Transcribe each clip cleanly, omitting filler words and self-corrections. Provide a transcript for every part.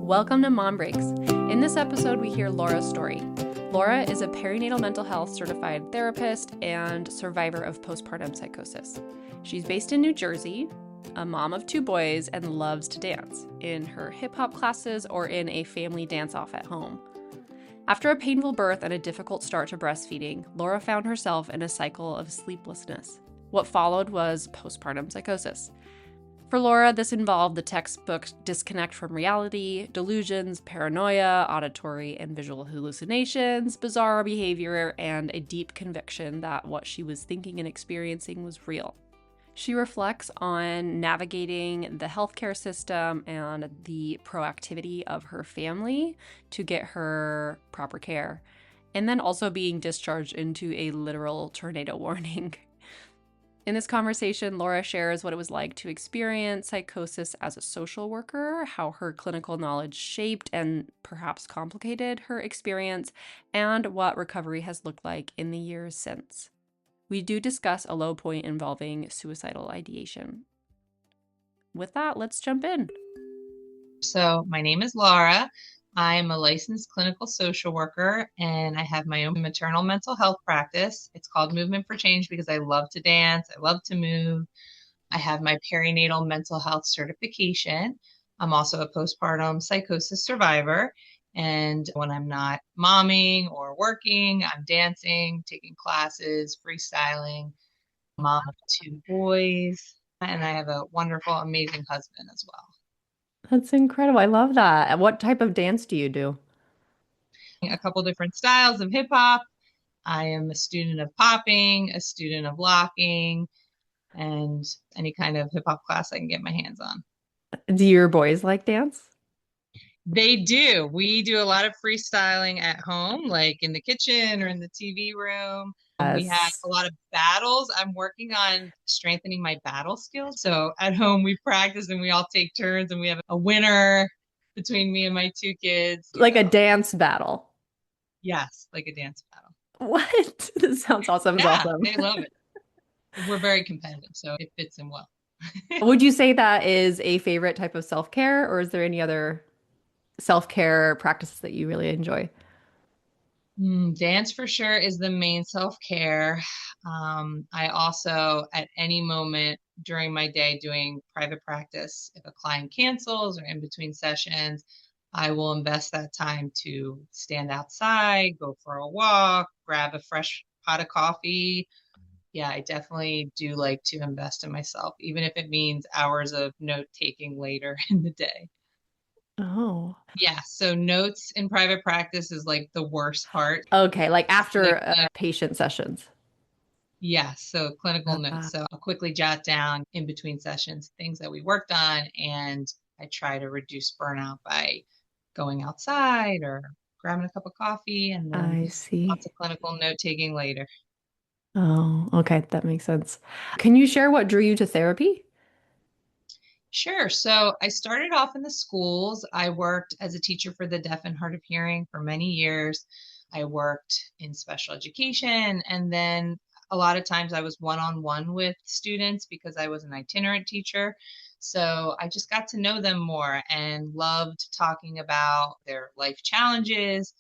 Welcome to Mom Breaks. In this episode, we hear Laura's story. Laura is a perinatal mental health certified therapist and survivor of postpartum psychosis. She's based in New Jersey, a mom of 2 boys, and loves to dance in her hip hop classes or in a family dance off at home. After a painful birth and a difficult start to breastfeeding, Laura found herself in a cycle of sleeplessness. What followed was postpartum psychosis. For Laura, this involved the textbook disconnect from reality, delusions, paranoia, auditory and visual hallucinations, bizarre behavior, and a deep conviction that what she was thinking and experiencing was real. She reflects on navigating the healthcare system and the proactivity of her family to get her proper care, and then also being discharged into a literal tornado warning. In this conversation, Laura shares what it was like to experience psychosis as a social worker, how her clinical knowledge shaped and perhaps complicated her experience, and what recovery has looked like in the years since. We do discuss a low point involving suicidal ideation. With that, let's jump in. So my name is Laura. I'm a licensed clinical social worker and I have my own maternal mental health practice. It's called Movement for Change because I love to dance. I love to move. I have my perinatal mental health certification. I'm also a postpartum psychosis survivor. And when I'm not momming or working, I'm dancing, taking classes, freestyling, mom of 2 boys, and I have a wonderful, amazing husband as well. That's incredible. I love that. What type of dance do you do? A couple different styles of hip hop. I am a student of popping, a student of locking, and any kind of hip hop class I can get my hands on. Do your boys like dance? They do. We do a lot of freestyling at home, like in the kitchen or in the TV room. We have Yes. a lot of battles. I'm working on strengthening my battle skills. So at home, we practice and we all take turns and we have a winner between me and my 2 kids. Like a dance battle. Yes, like a dance battle. What? This sounds awesome. It's Yeah, awesome. they love it. We're very competitive, so it fits in well. Would you say that is a favorite type of self-care, or is there any other self-care practices that you really enjoy? Dance for sure is the main self-care. I also, at any moment during my day doing private practice, if a client cancels or in between sessions, I will invest that time to stand outside, go for a walk, grab a fresh pot of coffee. Yeah, I definitely do like to invest in myself, even if it means hours of note taking later in the day. Oh. Yeah, so notes in private practice is like the worst part. Okay, like after Like, patient sessions. yeah, so clinical Uh, notes. So I'll quickly jot down in between sessions things that we worked on, and I try to reduce burnout by going outside or grabbing a cup of coffee, and then I see. lots of clinical note taking later. Oh, okay, that makes sense. Can you share what drew you to therapy? Sure. So I started off in the schools. I worked as a teacher for the deaf and hard of hearing for many years. I worked in special education, and then a lot of times I was one-on-one with students because I was an itinerant teacher. So I just got to know them more and loved talking about their life challenges,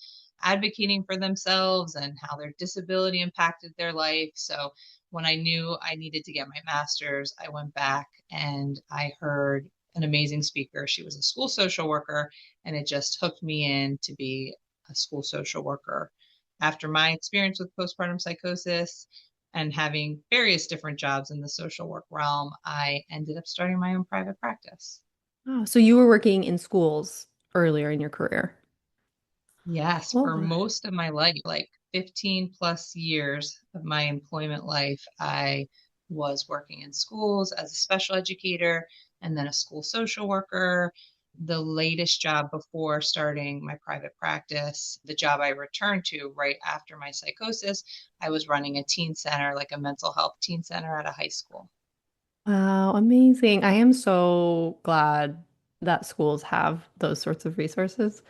advocating for themselves, and how their disability impacted their life. So when I knew I needed to get my master's, I went back and I heard an amazing speaker. She was a school social worker, and it just hooked me in to be a school social worker. After my experience with postpartum psychosis and having various different jobs in the social work realm, I ended up starting my own private practice. Oh, so you were working in schools earlier in your career. Yes, for Oh, most of my life, like 15 plus years of my employment life, I was working in schools as a special educator and then a school social worker. The latest job before starting my private practice, the job I returned to right after my psychosis, I was running a teen center, like a mental health teen center at a high school. wow, amazing. I am so glad that schools have those sorts of resources.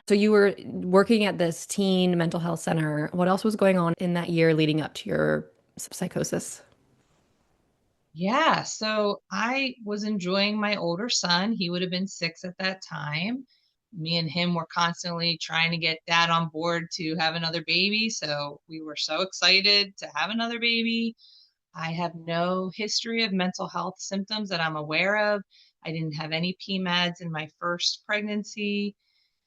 So you were working at this teen mental health center. What else was going on in that year leading up to your psychosis? Yeah, so I was enjoying my older son. He would have been 6 at that time. Me and him were constantly trying to get dad on board to have another baby. So we were so excited to have another baby. I have no history of mental health symptoms that I'm aware of. I didn't have any PMADs in my first pregnancy.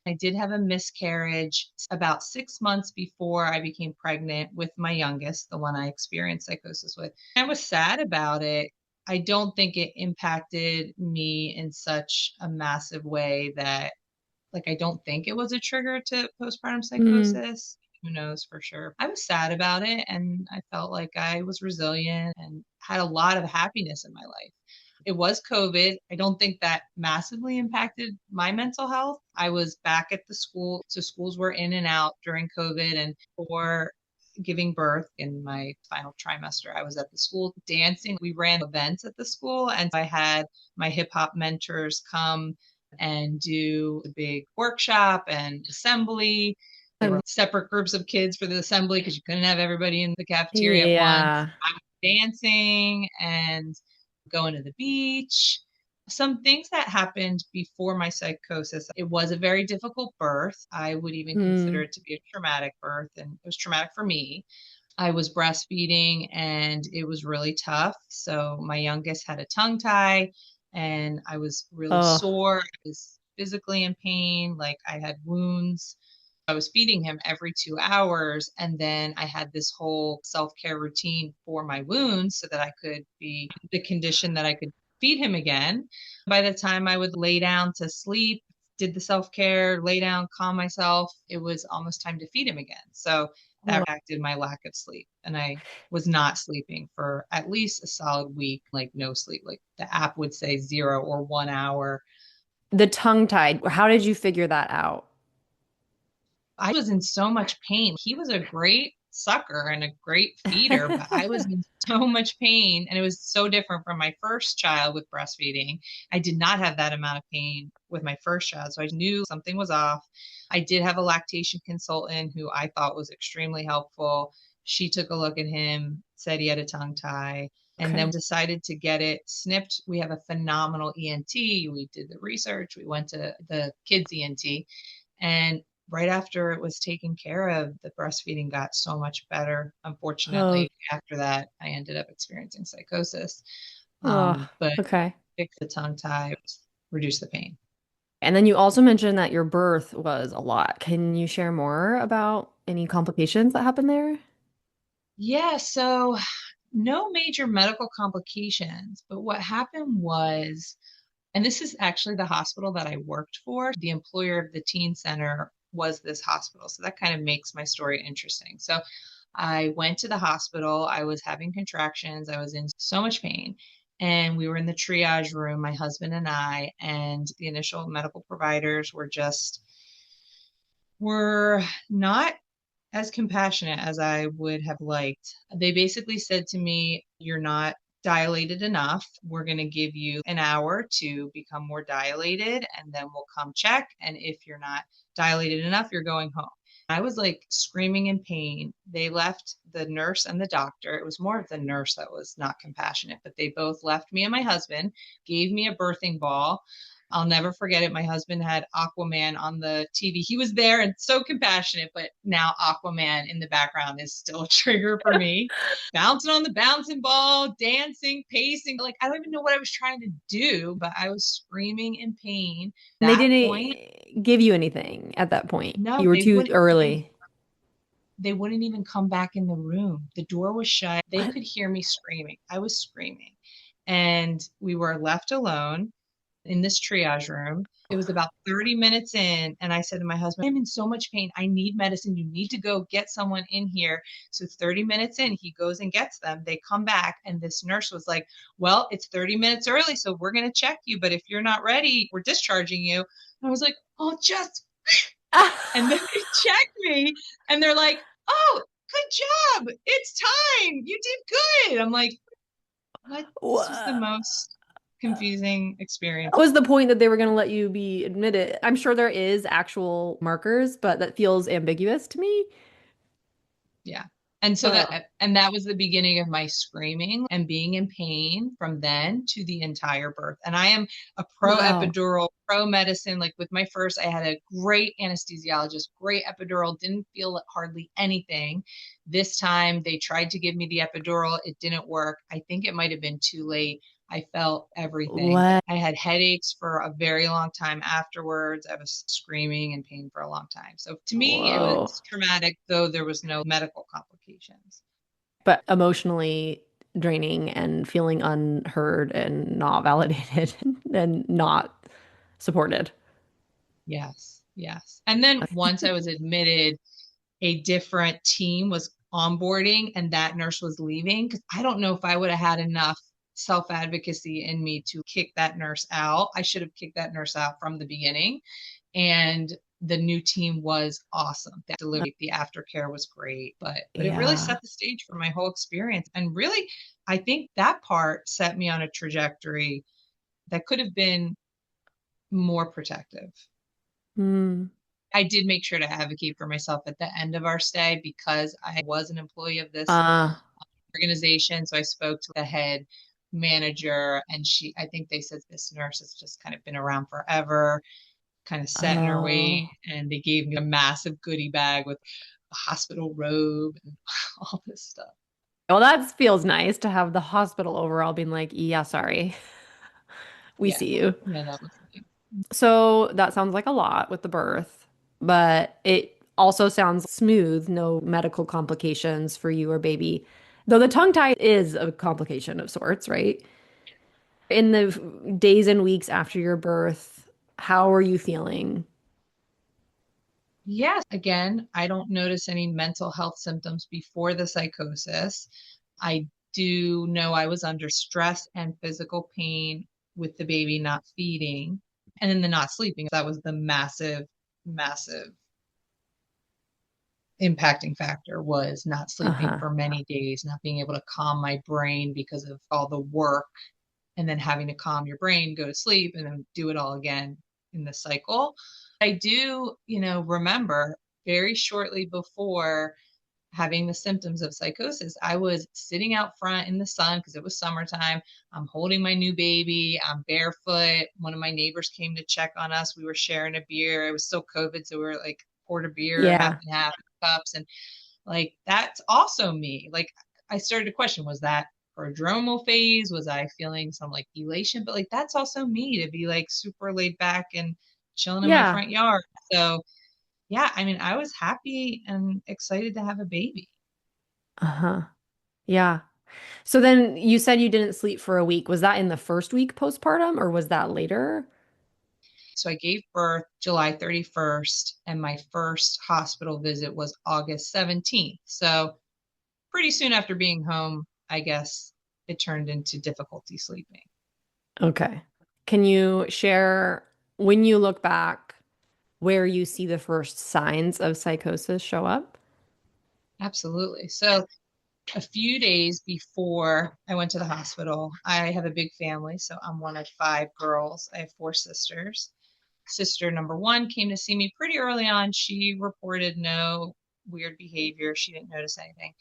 I did have a miscarriage about 6 months before I became pregnant with my youngest, the one I experienced psychosis with. I was sad about it. I don't think it impacted me in such a massive way that, like, I don't think it was a trigger to postpartum Mm. psychosis. Who knows for sure? I was sad about it and I felt like I was resilient and had a lot of happiness in my life. It was COVID. I don't think that massively impacted my mental health. I was back at the school, so schools were in and out during COVID and for giving birth in my final trimester. I was at the school dancing. We ran events at the school, and I had my hip hop mentors come and do a big workshop and assembly. There were separate groups of kids for the assembly because you couldn't have everybody in the cafeteria at once. Yeah. I was dancing and going to the beach. Some things that happened before my psychosis. It was a very difficult birth. I would even consider Mm. it to be a traumatic birth, and it was traumatic for me. I was breastfeeding and it was really tough. So my youngest had a tongue tie and I was really Oh. sore. I was physically in pain, like I had wounds. I was feeding him every 2 hours. And then I had this whole self care routine for my wounds so that I could be the condition that I could feed him again. By the time I would lay down to sleep, did the self care, lay down, calm myself, it was almost time to feed him again. So that Oh. impacted my lack of sleep. And I was not sleeping for at least a solid week, like no sleep. Like the app would say 0 or 1 hour. The tongue tied. How did you figure that out? I was in so much pain. He was a great sucker and a great feeder, but I was in so much pain. And it was so different from my first child with breastfeeding. I did not have that amount of pain with my first child. So I knew something was off. I did have a lactation consultant who I thought was extremely helpful. She took a look at him, said he had a tongue tie, and then Okay. decided to get it snipped. We have a phenomenal ENT. We did the research. We went to the kids ENT. And right after it was taken care of, the breastfeeding got so much better. Oh. Unfortunately, after that, I ended up experiencing psychosis. Oh. But Okay. fix the tongue tie, reduce the pain. And then you also mentioned that your birth was a lot. Can you share more about any complications that happened there? Yeah, so no major medical complications, but what happened was, and this is actually the hospital that I worked for, the employer of the teen center was this hospital. So that kind of makes my story interesting. So I went to the hospital. I was having contractions. I was in so much pain. And we were in the triage room, my husband and I, and the initial medical providers were not as compassionate as I would have liked. They basically said to me, "You're not dilated enough. We're going to give you an hour to become more dilated, and then we'll come check. And if you're not dilated enough, you're going home." I was like screaming in pain. They left the nurse and the doctor. It was more of the nurse that was not compassionate, but they both left me and my husband, gave me a birthing ball. I'll never forget it. My husband had Aquaman on the TV. He was there and so compassionate, but now Aquaman in the background is still a trigger for me. Bouncing on the bouncing ball, dancing, pacing. Like, I don't even know what I was trying to do, but I was screaming in pain. And they At that point, didn't give you anything at that point. no, You were too early. they wouldn't even come back in the room. The door was shut. They What? could hear me screaming. I was screaming. And we were left alone in this triage room. It was about 30 minutes in, and I said to my husband, "I'm in so much pain. I need medicine. You need to go get someone in here." So 30 minutes in, he goes and gets them. They come back, and this nurse was like, "Well, it's 30 minutes early, so we're going to check you. But if you're not ready, we're discharging you." And I was like, "Oh, just," and then they check me, and they're like, "Oh, good job. It's time. You did good." I'm like, what? This was the Wha- most confusing That experience. was the point that they were going to let you be admitted. I'm sure there is actual markers, but that feels ambiguous to me. Yeah. And so Oh, that was the beginning of my screaming and being in pain from then to the entire birth. And I am a pro wow. epidural, pro medicine. Like with my first, I had a great anesthesiologist, great epidural, didn't feel hardly anything. This time they tried to give me the epidural. It didn't work. I think it might have been too late. I felt everything. What? I had headaches for a very long time afterwards. I was screaming in pain for a long time. So to me, it Whoa. was traumatic, though there was no medical complications. But emotionally draining and feeling unheard and not validated and not supported. Yes, yes. And then once I was admitted, a different team was onboarding and that nurse was leaving because I don't know if I would have had enough self advocacy in me to kick that nurse out. I should have kicked that nurse out from the beginning. And the new team was awesome. The delivery, the aftercare was great, but it really Yeah. set the stage for my whole experience. And really, I think that part set me on a trajectory that could have been more protective. Mm. I did make sure to advocate for myself at the end of our stay because I was an employee of this Uh, organization. So I spoke to the head manager, and I think they said this nurse has just kind of been around forever, kind of set in her way. oh. And they gave me a massive goodie bag with a hospital robe and all this stuff. Well, that feels nice to have the hospital overall being like, yeah, sorry, we Yeah. see you. Yeah, that was nice. So that sounds like a lot with the birth, but it also sounds smooth, no medical complications for you or baby. Though the tongue tie is a complication of sorts, right? In the days and weeks after your birth, how are you feeling? Yes, again, I don't notice any mental health symptoms before the psychosis. I do know I was under stress and physical pain with the baby not feeding and then the not sleeping. That was the massive, massive impacting factor was not sleeping Uh-huh. for many days, not being able to calm my brain because of all the work and then having to calm your brain, go to sleep, and then do it all again in the cycle. I do, remember very shortly before having the symptoms of psychosis, I was sitting out front in the sun because it was summertime. I'm holding my new baby. I'm barefoot. One of my neighbors came to check on us. We were sharing a beer. It was still COVID, so we were like poured a beer, half Yeah. and half cups. And like that's also me. Like I started to question, was that prodromal phase? Was I feeling some like elation? But like that's also me to be like super laid back and chilling in my Yeah. front yard. So yeah, I mean, I was happy and excited to have a baby. Uh-huh. Yeah. So then you said you didn't sleep for a week. Was that in the first week postpartum or was that later? So I gave birth July 31st, and my first hospital visit was August 17th. So pretty soon after being home, I guess it turned into difficulty sleeping. Okay. Can you share when you look back where you see the first signs of psychosis show up? Absolutely. So a few days before I went to the hospital, I have a big family. So I'm one of five girls. I have four sisters. Sister number one came to see me pretty early on. She reported no weird behavior. She didn't notice anything.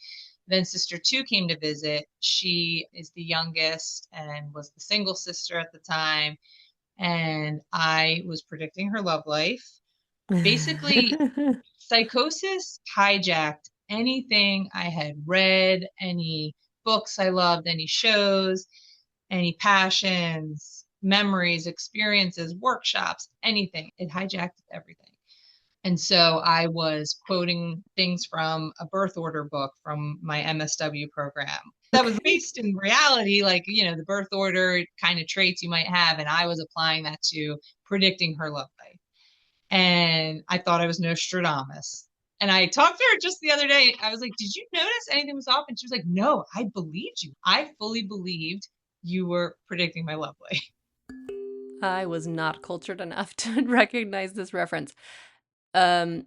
Then sister two came to visit. She is the youngest and was the single sister at the time. And I was predicting her love life. Basically, psychosis hijacked anything I had read, any books I loved, any shows, any passions, memories, experiences, workshops, anything. It hijacked everything. And so I was quoting things from a birth order book from my MSW program that was Okay. based in reality, like, the birth order kind of traits you might have. And I was applying that to predicting her love life. And I thought I was Nostradamus. And I talked to her just the other day. I was like, "Did you notice anything was off?" And she was like, "No, I believed you. I fully believed you were predicting my love life." I was not cultured enough to recognize this reference. Um,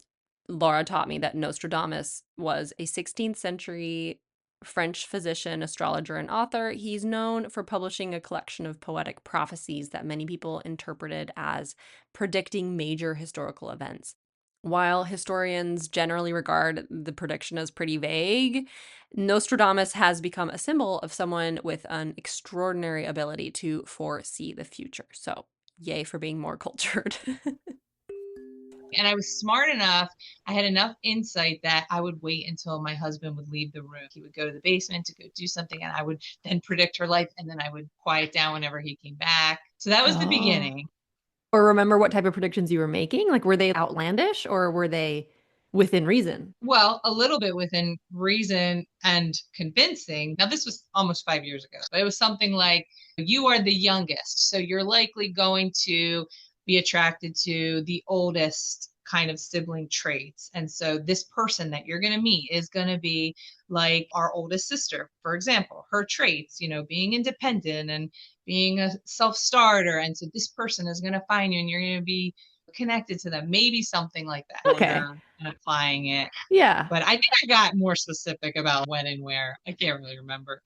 Laura taught me that Nostradamus was a 16th century French physician, astrologer, and author. He's known for publishing a collection of poetic prophecies that many people interpreted as predicting major historical events. While historians generally regard the prediction as pretty vague, Nostradamus has become a symbol of someone with an extraordinary ability to foresee the future. So, yay for being more cultured. And I was smart enough, I had enough insight that I would wait until my husband would leave the room. He would go to the basement to go do something, and I would then predict her life, and then I would quiet down whenever he came back. So that was the Oh. beginning. Or remember what type of predictions you were making? Like, were they outlandish or were they within reason? Well, a little bit within reason and convincing. Now, this was almost 5 years ago, but it was something like, you are the youngest, so you're likely going to be attracted to the oldest kind of sibling traits. And so this person that you're going to meet is going to be like our oldest sister, for example, her traits, being independent and being a self-starter. And so this person is going to find you and you're going to be connected to them, maybe something like that. Okay. Older and applying it. Yeah. But I think I got more specific about when and where. I can't really remember.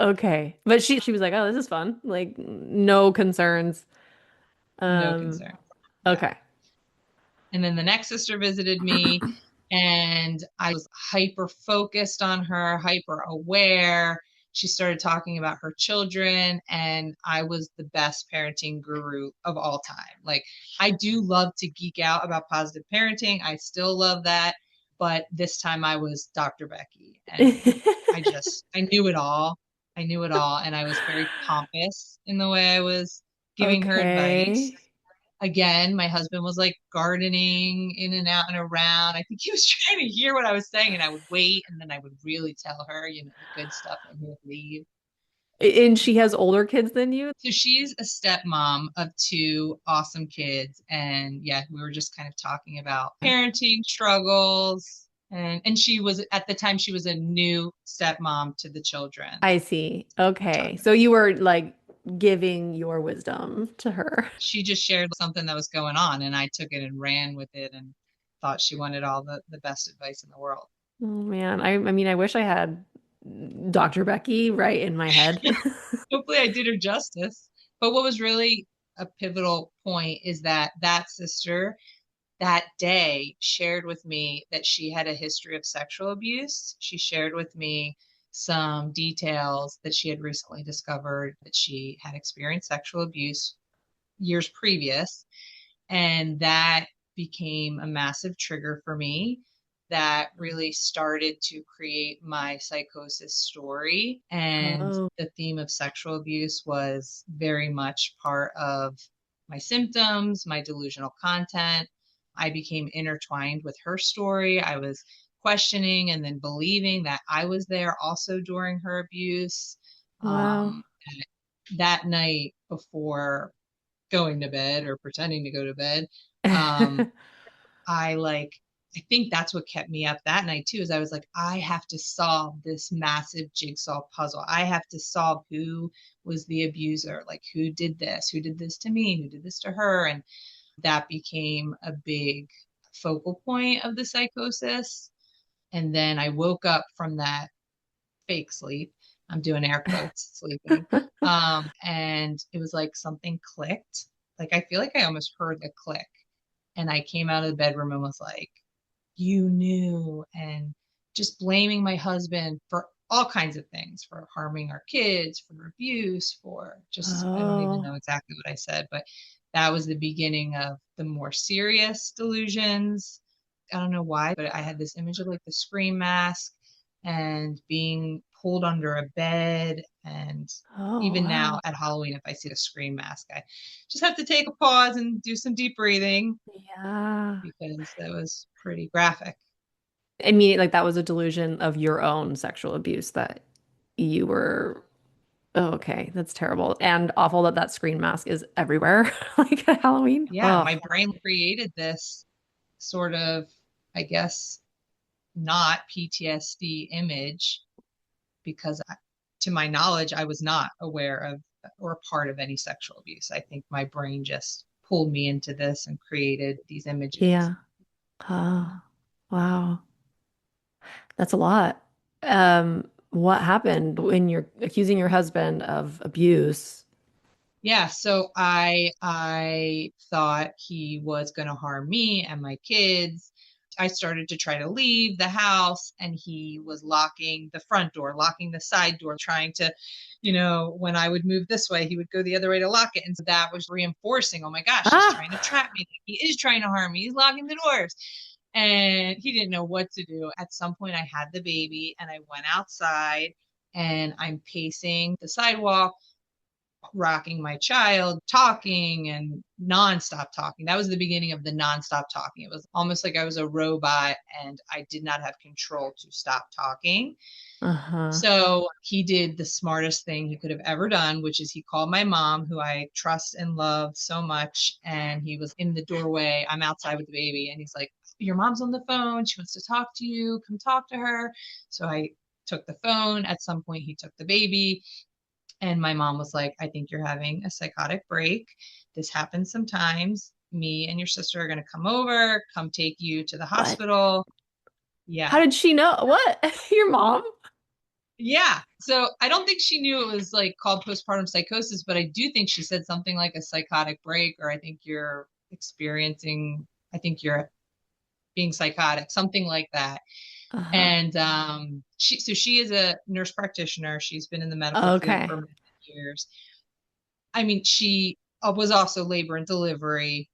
Okay. But she was like, "Oh, this is fun." Like no concerns. No Um, concern. Yeah. okay. And then the next sister visited me, and I was hyper focused on her, hyper aware. She started talking about her children, and I was the best parenting guru of all time. Like, I do love to geek out about positive parenting. I still love that. But this time I was Dr. Becky, and I knew it all. I knew it all. And I was very pompous in the way I was giving her advice. Okay. Again, my husband was like gardening in and out and around. I think he was trying to hear what I was saying, and I would wait, and then I would really tell her, the good stuff, and he would leave. And she has older kids than you? So she's a stepmom of two awesome kids. And yeah, we were just kind of talking about parenting struggles. And she was, at the time, she was a new stepmom to the children. I see. Okay. So you were like giving your wisdom to her. She just shared something that was going on, and I took it and ran with it and thought she wanted all the best advice in the world. Oh man. I mean, I wish I had Dr. Becky right in my head. Hopefully I did her justice. But what was really a pivotal point is that that sister that day shared with me that she had a history of sexual abuse. She shared with me some details that she had recently discovered that she had experienced sexual abuse years previous. And that became a massive trigger for me that really started to create my psychosis story. And Oh, the theme of sexual abuse was very much part of my symptoms, my delusional content. I became intertwined with her story. I was questioning and then believing that I was there also during her abuse. wow. Um, that night before going to bed or pretending to go to bed, um, I like, I think that's what kept me up that night too, is I was like, I have to solve this massive jigsaw puzzle. I have to solve who was the abuser, like who did this to me, who did this to her. And that became a big focal point of the psychosis. And then I woke up from that fake sleep. I'm doing air quotes, sleeping. And it was like something clicked. Like I feel like I almost heard the click. And I came out of the bedroom and was like, you knew, and just blaming my husband for all kinds of things, for harming our kids, for abuse, for just, I don't even Oh, know exactly what I said, but that was the beginning of the more serious delusions. I don't know why, but I had this image of like the scream mask and being pulled under a bed. And oh, even now wow. at Halloween, if I see the scream mask, I just have to take a pause and do some deep breathing Yeah. because that was pretty graphic. I mean, like that was a delusion of your own sexual abuse that you were. Oh, okay, that's terrible and awful that that screen mask is everywhere, like at Halloween. Yeah, Oh, my brain created this sort of, I guess, not PTSD image because to my knowledge, I was not aware of or part of any sexual abuse. I think my brain just pulled me into this and created these images. yeah. Oh, wow. That's a lot. What happened when you're accusing your husband of abuse? Yeah, so I thought he was going to harm me and my kids. I started to try to leave the house, and he was locking the front door, locking the side door, trying to, when I would move this way, he would go the other way to lock it. And so that was reinforcing, oh my gosh, he's trying to Ah. trap me. He is trying to harm me. He's locking the doors. And he didn't know what to do. At some point, I had the baby and I went outside and I'm pacing the sidewalk, rocking my child, talking and nonstop talking. That was the beginning of the nonstop talking. It was almost like I was a robot and I did not have control to stop talking. Uh-huh. So he did the smartest thing he could have ever done, which is he called my mom, who I trust and love so much. And he was in the doorway. I'm outside with the baby. And he's like, your mom's on the phone. She wants to talk to you. Come talk to her. So I took the phone. At some point, he took the baby. And my mom was like, I think you're having a psychotic break. This happens sometimes. Me and your sister are going to come over, come take you to the What? hospital. How Yeah. did she know? What? Your mom? Yeah. So I don't think she knew it was like called postpartum psychosis, but I do think she said something like a psychotic break, or I think you're experiencing, I think you're being psychotic, something like that. Uh-huh. And she is a nurse practitioner. She's been in the medical field Okay. for many years. I mean, she was also labor and delivery.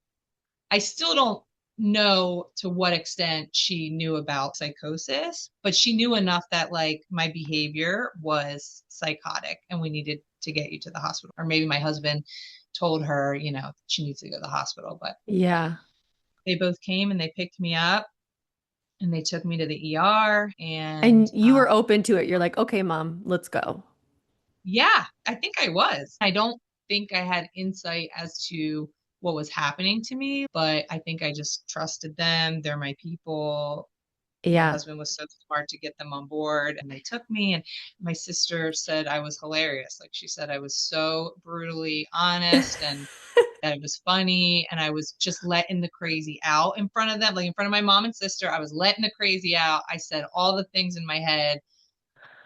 I still don't know to what extent she knew about psychosis, but she knew enough that like my behavior was psychotic and we needed to get you to the hospital. Or maybe my husband told her, she needs to go to the hospital. But Yeah. they both came and they picked me up and they took me to the ER. And And you were open to it. You're like, okay, mom, let's go. yeah, I think I was. I don't think I had insight as to what was happening to me, but I think I just trusted them. They're my people. My Yeah. husband was so smart to get them on board, and they took me. And my sister said I was hilarious. Like she said, I was so brutally honest and that it was funny. And I was just letting the crazy out in front of them, like in front of my mom and sister. I was letting the crazy out. I said all the things in my head.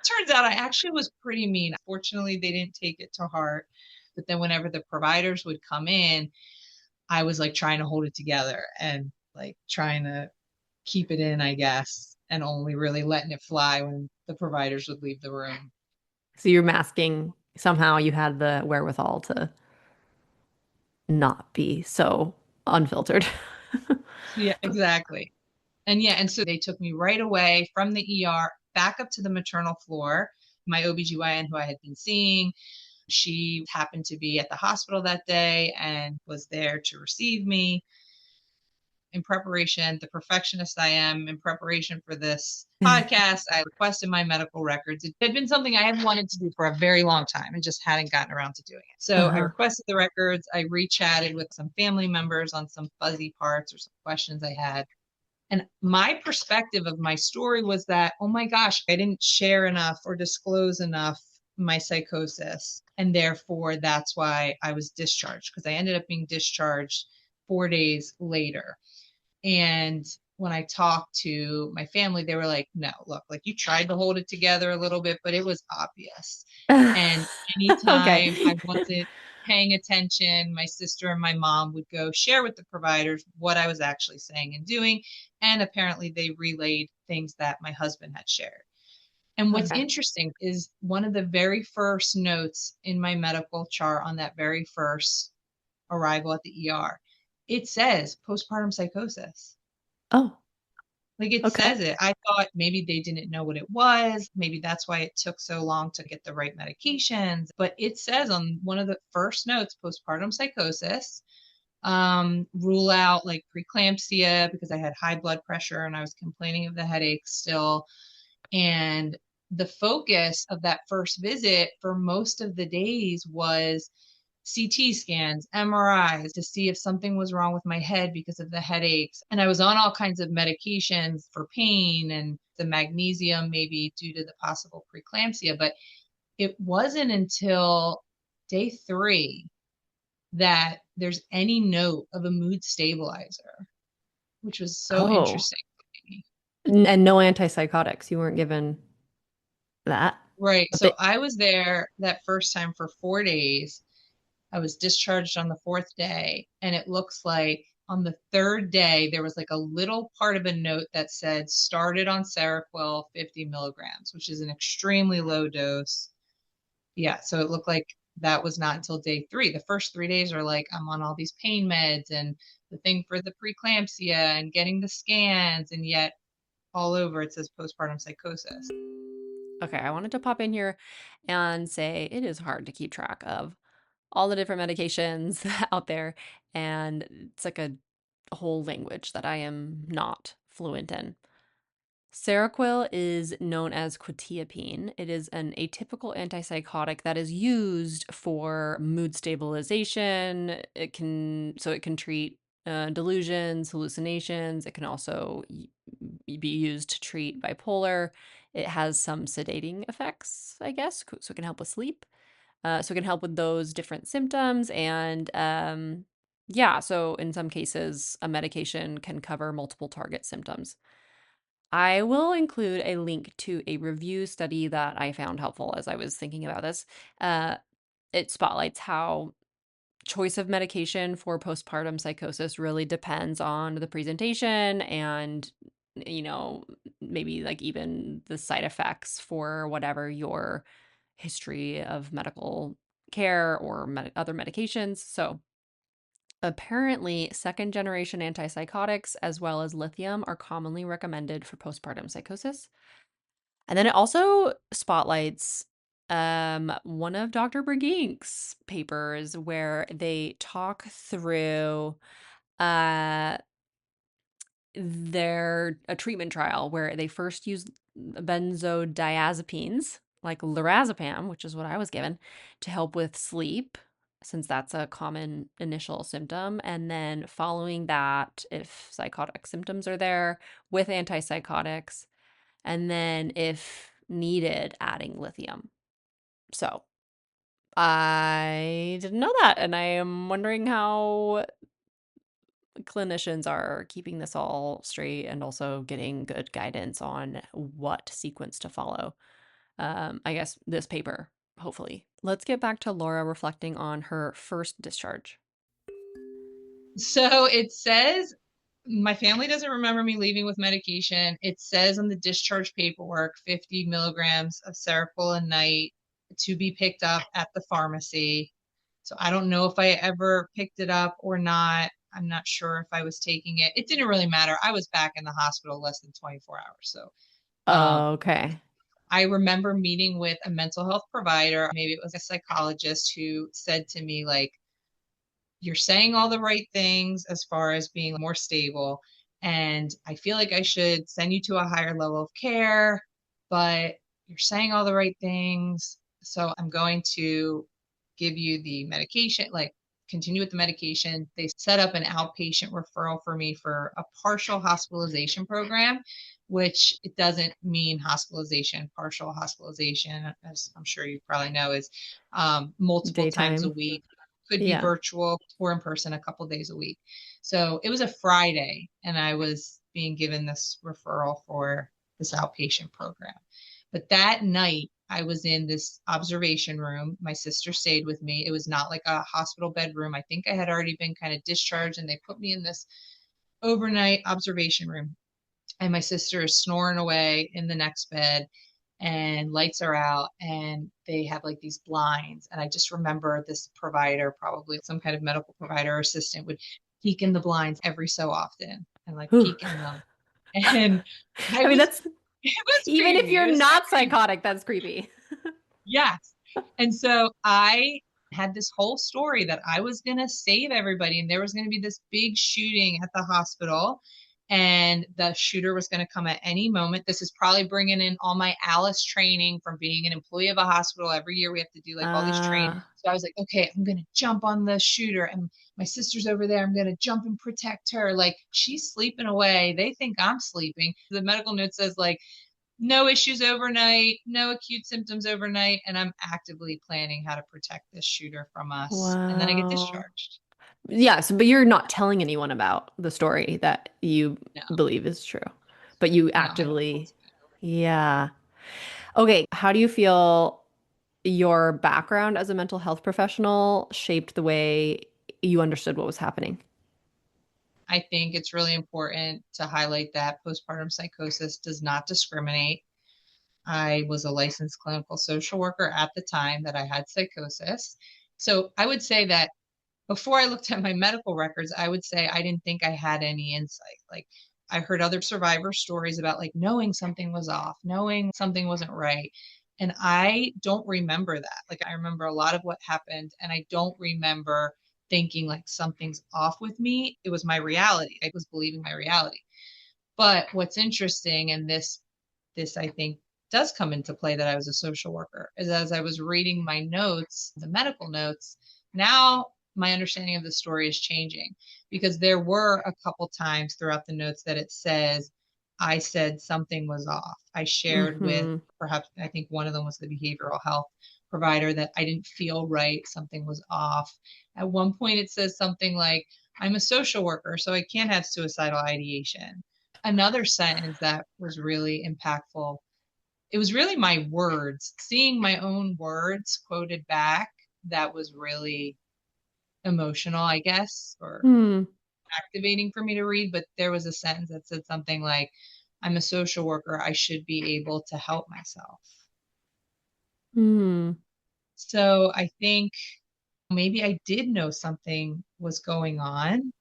Turns out I actually was pretty mean. Fortunately, they didn't take it to heart. But then whenever the providers would come in, I was like trying to hold it together and like trying to keep it in, I guess, and only really letting it fly when the providers would leave the room. So you're masking, somehow you had the wherewithal to not be so unfiltered. Yeah, exactly. And yeah, and so they took me right away from the ER back up to the maternal floor. My OBGYN, who I had been seeing, she happened to be at the hospital that day and was there to receive me. In preparation, the perfectionist I am, in preparation for this podcast, I requested my medical records. It had been something I had wanted to do for a very long time and just hadn't gotten around to doing it. So I Uh-huh. requested the records. I re-chatted with some family members on some fuzzy parts or some questions I had. And my perspective of my story was that, oh my gosh, I didn't share enough or disclose enough my psychosis. And therefore, that's why I was discharged, because I ended up being discharged 4 days later. And when I talked to my family, they were like, no, look, like you tried to hold it together a little bit, but it was obvious. And anytime I Okay. wasn't paying attention, my sister and my mom would go share with the providers what I was actually saying and doing. And apparently they relayed things that my husband had shared. And what's Okay. interesting is one of the very first notes in my medical chart on that very first arrival at the ER, it says postpartum psychosis. Oh, Like it okay. says it. I thought maybe they didn't know what it was. Maybe that's why it took so long to get the right medications. But it says on one of the first notes, postpartum psychosis, rule out like preeclampsia because I had high blood pressure and I was complaining of the headaches still. And the focus of that first visit for most of the days was CT scans, MRIs to see if something was wrong with my head because of the headaches. And I was on all kinds of medications for pain and the magnesium, maybe due to the possible preeclampsia. But it wasn't until day 3 that there's any note of a mood stabilizer, which was so Oh. interesting to me. And no antipsychotics. You weren't given that. Right. But So I was there that first time for 4 days. I was discharged on the fourth day, and it looks like On the third day, there was like a little part of a note that said started on Seroquel 50 milligrams, which is an extremely low dose. Yeah, so it looked like that was not until day 3. The first 3 days are like I'm on all these pain meds and the thing for the preeclampsia and getting the scans, and yet all over it says postpartum psychosis. Okay, I wanted to pop in here and say it is hard to keep track of all the different medications out there, and it's like a whole language that I am not fluent in. Seroquel is known as quetiapine. It is an atypical antipsychotic that is used for mood stabilization. It can treat delusions, hallucinations. It can also be used to treat bipolar. It has some sedating effects, I guess, so it can help with sleep. So it can help with those different symptoms. And yeah, so in some cases, a medication can cover multiple target symptoms. I will include a link to a review study that I found helpful as I was thinking about this. Uh, it spotlights how choice of medication for postpartum psychosis really depends on the presentation and, you know, maybe like even the side effects for whatever your history of medical care or other medications. So, apparently, second generation antipsychotics as well as lithium are commonly recommended for postpartum psychosis. And then it also spotlights one of Dr. Brigink's papers where they talk through uh their a treatment trial where they first used benzodiazepines like lorazepam, which is what I was given, to help with sleep, since that's a common initial symptom. And then following that, if psychotic symptoms are there, with antipsychotics. And then if needed, adding lithium. So I didn't know that. And I am wondering how clinicians are keeping this all straight and also getting good guidance on what sequence to follow. I guess this paper, hopefully. Let's get back to Laura reflecting on her first discharge. So it says my family doesn't remember me leaving with medication. It says on the discharge paperwork 50 milligrams of Seroquel a night to be picked up at the pharmacy. So I don't know if I ever picked it up or not. I'm not sure if I was taking it. It didn't really matter. I was back in the hospital less than 24 hours. So um, Okay. I remember meeting with a mental health provider. Maybe it was a psychologist who said to me, like, you're saying all the right things as far as being more stable. And I feel like I should send you to a higher level of care, but you're saying all the right things. So I'm going to give you the medication, like continue with the medication. They set up an outpatient referral for me for a partial hospitalization program, which it doesn't mean hospitalization. Partial hospitalization, as I'm sure you probably know, is multiple times a Daytime. week, could be Yeah. virtual or in person a couple days a week. So it was a Friday, and I was being given this referral for this outpatient program. But that night, I was in this observation room. My sister stayed with me. It was not like a hospital bedroom. I think I had already been kind of discharged, and they put me in this overnight observation room. And my sister is snoring away in the next bed, and lights are out, and they have like these blinds. And I just remember this provider, probably some kind of medical provider or assistant, would peek in the blinds every so often and like Whew. peek in them. And I I mean, was, that's it was even if creepy. you're It was so not creepy. psychotic, that's creepy. Yes. And so I had this whole story that I was going to save everybody, and there was going to be this big shooting at the hospital, and the shooter was going to come at any moment. This is probably bringing in all my Alice training from being an employee of a hospital. Every year we have to do like all these training. Uh, So I was like, okay, I'm going to jump on the shooter, and my sister's over there. I'm going to jump and protect her. Like she's sleeping away. They think I'm sleeping. The medical note says like, no issues overnight, no acute symptoms overnight, and I'm actively planning how to protect this shooter from us. And then I get wow. discharged. Yes, but you're not telling anyone about the story that you No, believe is true. But you no, I don't actively, believe yeah. Okay, how do you feel your background as a mental health professional shaped the way you understood what was happening? I think it's really important to highlight that postpartum psychosis does not discriminate. I was a licensed clinical social worker at the time that I had psychosis. So I would say that before I looked at my medical records, I would say I didn't think I had any insight. Like I heard other survivor stories about like knowing something was off, knowing something wasn't right. And I don't remember that. Like I remember a lot of what happened, and I don't remember thinking like something's off with me. It was my reality. I was believing my reality. But what's interesting, and this I think does come into play that I was a social worker, is as I was reading my notes, the medical notes, now my understanding of the story is changing because there were a couple times throughout the notes that it says I said something was off. I shared with Mm-hmm. perhaps I think one of them was the behavioral health provider that I didn't feel right, something was off. At one point it says something like I'm a social worker, so I can't have suicidal ideation. Another sentence that was really impactful, it was really my words, seeing my own words quoted back, that was really emotional, I guess, or Hmm. activating for me to read. But there was a sentence that said something like, I'm a social worker, I should be able to help myself. Hmm. So I think maybe I did know something was going on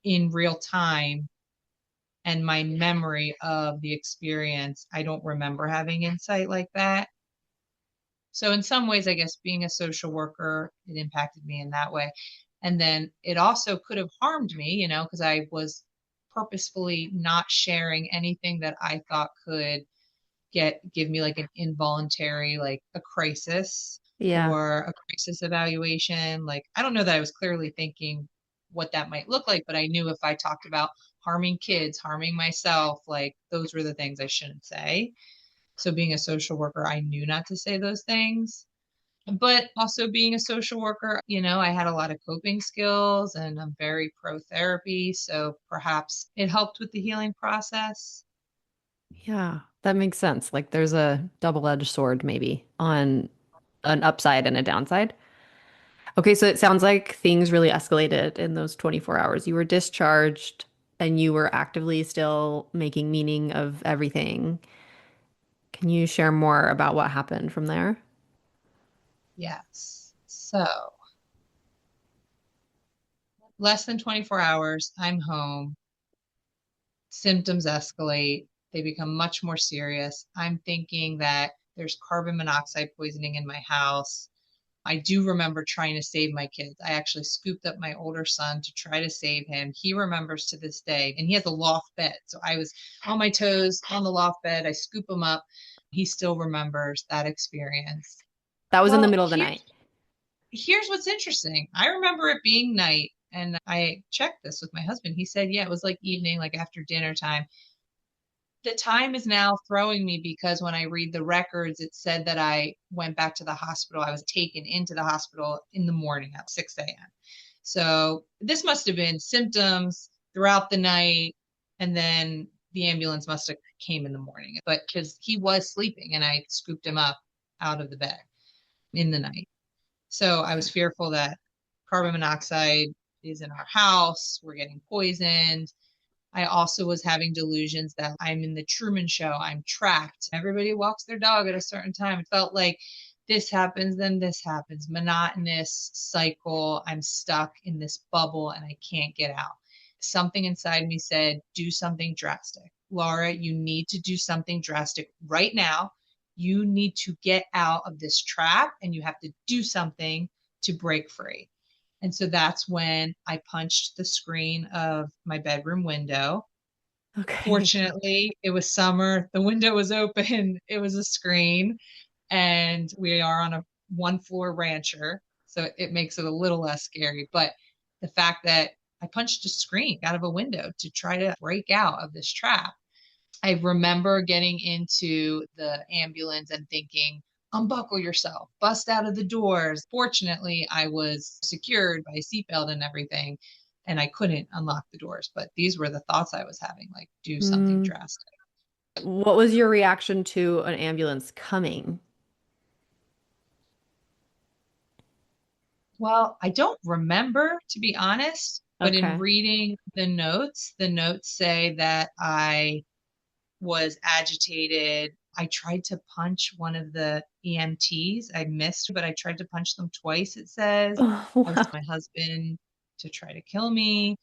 in real time, and my memory of the experience, I don't remember having insight like that. So in some ways, I guess being a social worker, it impacted me in that way. And then it also could have harmed me, because I was purposefully not sharing anything that I thought could give me like an involuntary, like a crisis Yeah. or a crisis evaluation. Like, I don't know that I was clearly thinking what that might look like, but I knew if I talked about harming kids, harming myself, like those were the things I shouldn't say. So being a social worker, I knew not to say those things. But also being a social worker, I had a lot of coping skills and I'm very pro therapy. So perhaps it helped with the healing process. Yeah, that makes sense. Like there's a double-edged sword maybe on an upside and a downside. Okay, so it sounds like things really escalated in those 24 hours. You were discharged and you were actively still making meaning of everything. Can you share more about what happened from there? Yes. So less than 24 hours, I'm home. Symptoms escalate. They become much more serious. I'm thinking that there's carbon monoxide poisoning in my house. I do remember trying to save my kids. I actually scooped up my older son to try to save him. He remembers to this day, and he has a loft bed. So I was on my toes on the loft bed. I scoop him up. He still remembers that experience. That was in the Well, middle of the night. here's what's interesting. I remember it being night, and I checked this with my husband. He said, yeah, it was like evening, like after dinner time. The time is now throwing me because when I read the records, it said that I went back to the hospital. I was taken into the hospital in the morning at 6 a.m. So this must have been symptoms throughout the night. And then the ambulance must have came in the morning, but because he was sleeping and I scooped him up out of the bed in the night. So I was fearful that carbon monoxide is in our house. We're getting poisoned. I also was having delusions that I'm in the Truman Show. I'm trapped. Everybody walks their dog at a certain time. It felt like this happens, then this happens. Monotonous cycle. I'm stuck in this bubble and I can't get out. Something inside me said, do something drastic. Laura, you need to do something drastic right now. You need to get out of this trap and you have to do something to break free. And so that's when I punched the screen of my bedroom window. Okay. Fortunately, it was summer. The window was open. It was a screen, and we are on a one floor rancher. So it makes it a little less scary. But the fact that I punched a screen out of a window to try to break out of this trap, I remember getting into the ambulance and thinking, unbuckle yourself, bust out of the doors. Fortunately, I was secured by a seatbelt and everything, and I couldn't unlock the doors. But these were the thoughts I was having, like, do something Mm. drastic. What was your reaction to an ambulance coming? Well, I don't remember, to be honest. But in Okay. reading the notes say that I was agitated. I tried to punch one of the EMTs. I missed, but I tried to punch them twice, it says. Oh, I was wow. my husband to try to kill me.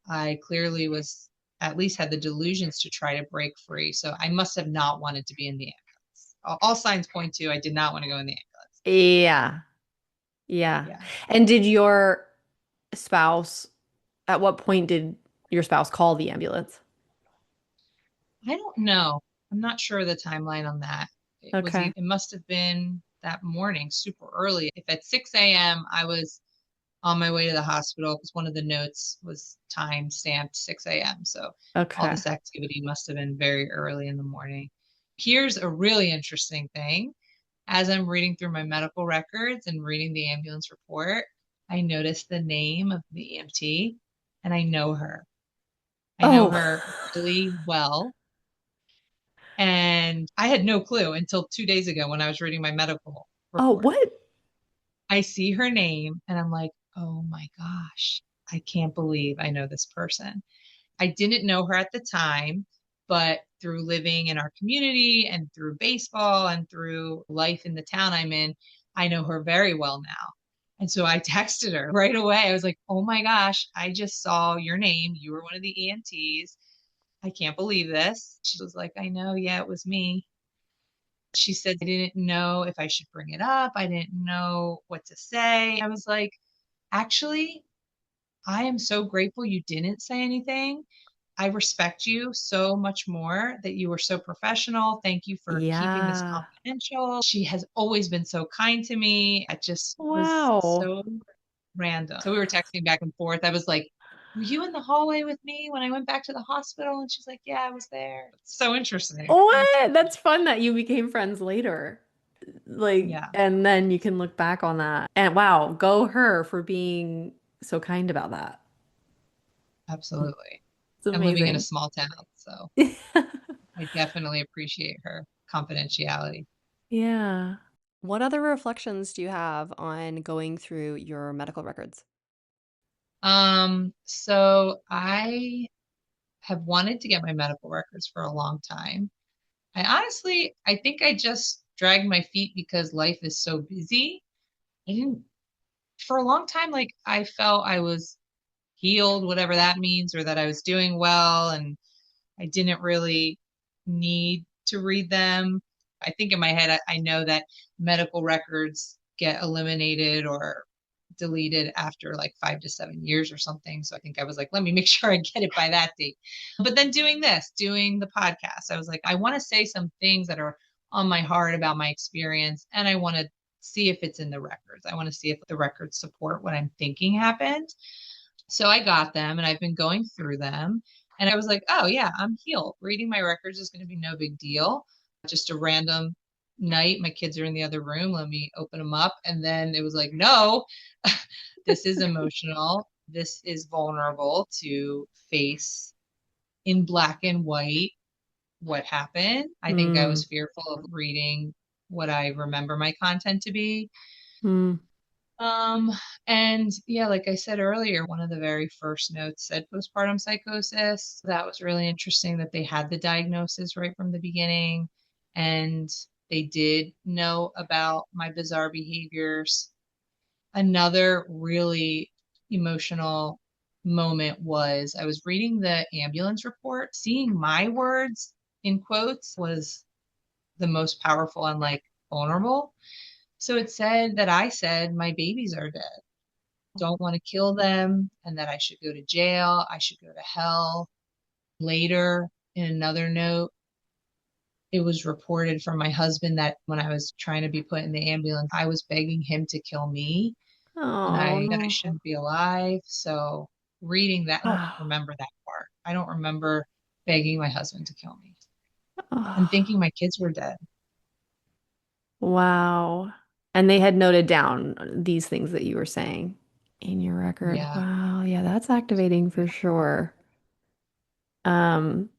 I clearly was at least had the delusions to try to break free. So I must have not wanted to be in the ambulance. All signs point to I did not want to go in the ambulance. Yeah. Yeah. Yeah. And did your spouse, at what point did your spouse call the ambulance? I don't know. I'm not sure of the timeline on that. Okay. It must have been that morning, super early. If at 6 a.m. I was on my way to the hospital because one of the notes was time stamped 6 a.m. So all Okay. this activity must have been very early in the morning. Here's a really interesting thing. As I'm reading through my medical records and reading the ambulance report, I noticed the name of the EMT and I know her. I know Oh. her really well. And I had no clue until 2 days ago when I was reading my medical Oh, report. what? I see her name and I'm like, oh my gosh, I can't believe I know this person. I didn't know her at the time, but through living in our community and through baseball and through life in the town I'm in, I know her very well now. And so I texted her right away. I was like, oh my gosh, I just saw your name. You were one of the EMTs. I can't believe this. She was like, I know. Yeah, it was me. She said, I didn't know if I should bring it up. I didn't know what to say. I was like, actually, I am so grateful you didn't say anything. I respect you so much more that you were so professional. Thank you for keeping this Yeah. confidential. She has always been so kind to me. It just was Wow. so random. So we were texting back and forth. I was like, were you in the hallway with me when I went back to the hospital? And she's like, yeah, I was there. It's so interesting. What? That's fun that you became friends later. Like, Yeah, and then you can look back on that. And wow, go her for being so kind about that. absolutely. It's I'm living in a amazing. small town, so I definitely appreciate her confidentiality. Yeah. What other reflections do you have on going through your medical records? So I have wanted to get my medical records for a long time. I think I just dragged my feet because life is so busy. I didn't, for a long time, like I felt I was healed, whatever that means, or that I was doing well, and I didn't really need to read them. I think in my head, I know that medical records get eliminated or deleted after like 5 to 7 years or something. So I think I was like, let me make sure I get it by that date. But then doing the podcast, I was like, I want to say some things that are on my heart about my experience, and I want to see if it's in the records. I want to see if the records support what I'm thinking happened. So I got them and I've been going through them. And I was like, oh, yeah, I'm healed. Reading my records is going to be no big deal. Just a random night. My kids are in the other room. Let me open them up. And then it was like, no, this is emotional. This is vulnerable to face in black and white what happened. I think I Hmm. was fearful of reading what I remember my content to be. Hmm. Um, and yeah, like I said earlier, one of the very first notes said postpartum psychosis. That was really interesting that they had the diagnosis right from the beginning and they did know about my bizarre behaviors. Another really emotional moment was I was reading the ambulance report, seeing my words in quotes was the most powerful and like vulnerable. So it said that I said, my babies are dead, don't want to kill them, and that I should go to jail, I should go to hell. Later, in another note, it was reported from my husband that when I was trying to be put in the ambulance, I was begging him to kill me and Oh that I no. shouldn't be alive. So reading that, I don't Wow. remember that part. I don't remember begging my husband to kill me and Oh, thinking my kids were dead. wow. And they had noted down these things that you were saying in your record. Yeah. Wow. Yeah, that's activating for sure. Um,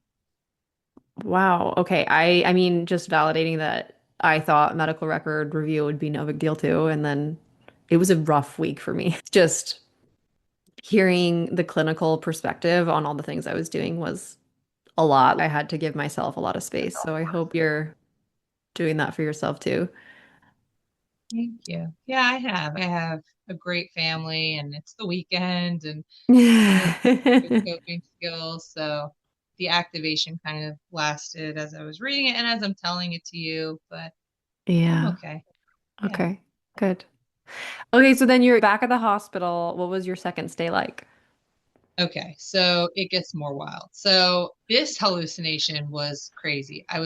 wow. Okay. I mean, just validating that I thought medical record review would be no big deal too, and then it was a rough week for me. Just Hearing the clinical perspective on all the things I was doing was a lot. I had to give myself a lot of space. So I hope you're doing that for yourself too. Thank you. Yeah, I have. I have a great family and it's the weekend and I'm working with coping skills. So the activation kind of lasted as I was reading it and as I'm telling it to you, but I'm Yeah. okay. Yeah. Okay. Good. Okay, so then you're back at the hospital. What was your second stay like? Okay, so it gets more wild. So this hallucination was crazy. I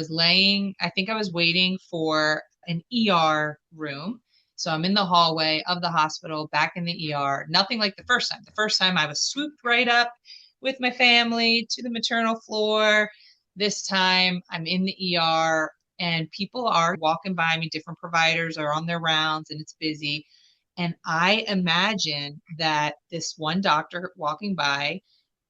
think I was waiting for an ER room. So I'm in the hallway of the hospital, back in the ER. Nothing like the first time. The first time I was swooped right up with my family to the maternal floor. This time I'm in the ER and people are walking by me, different providers are on their rounds and it's busy. And I imagine that this one doctor walking by,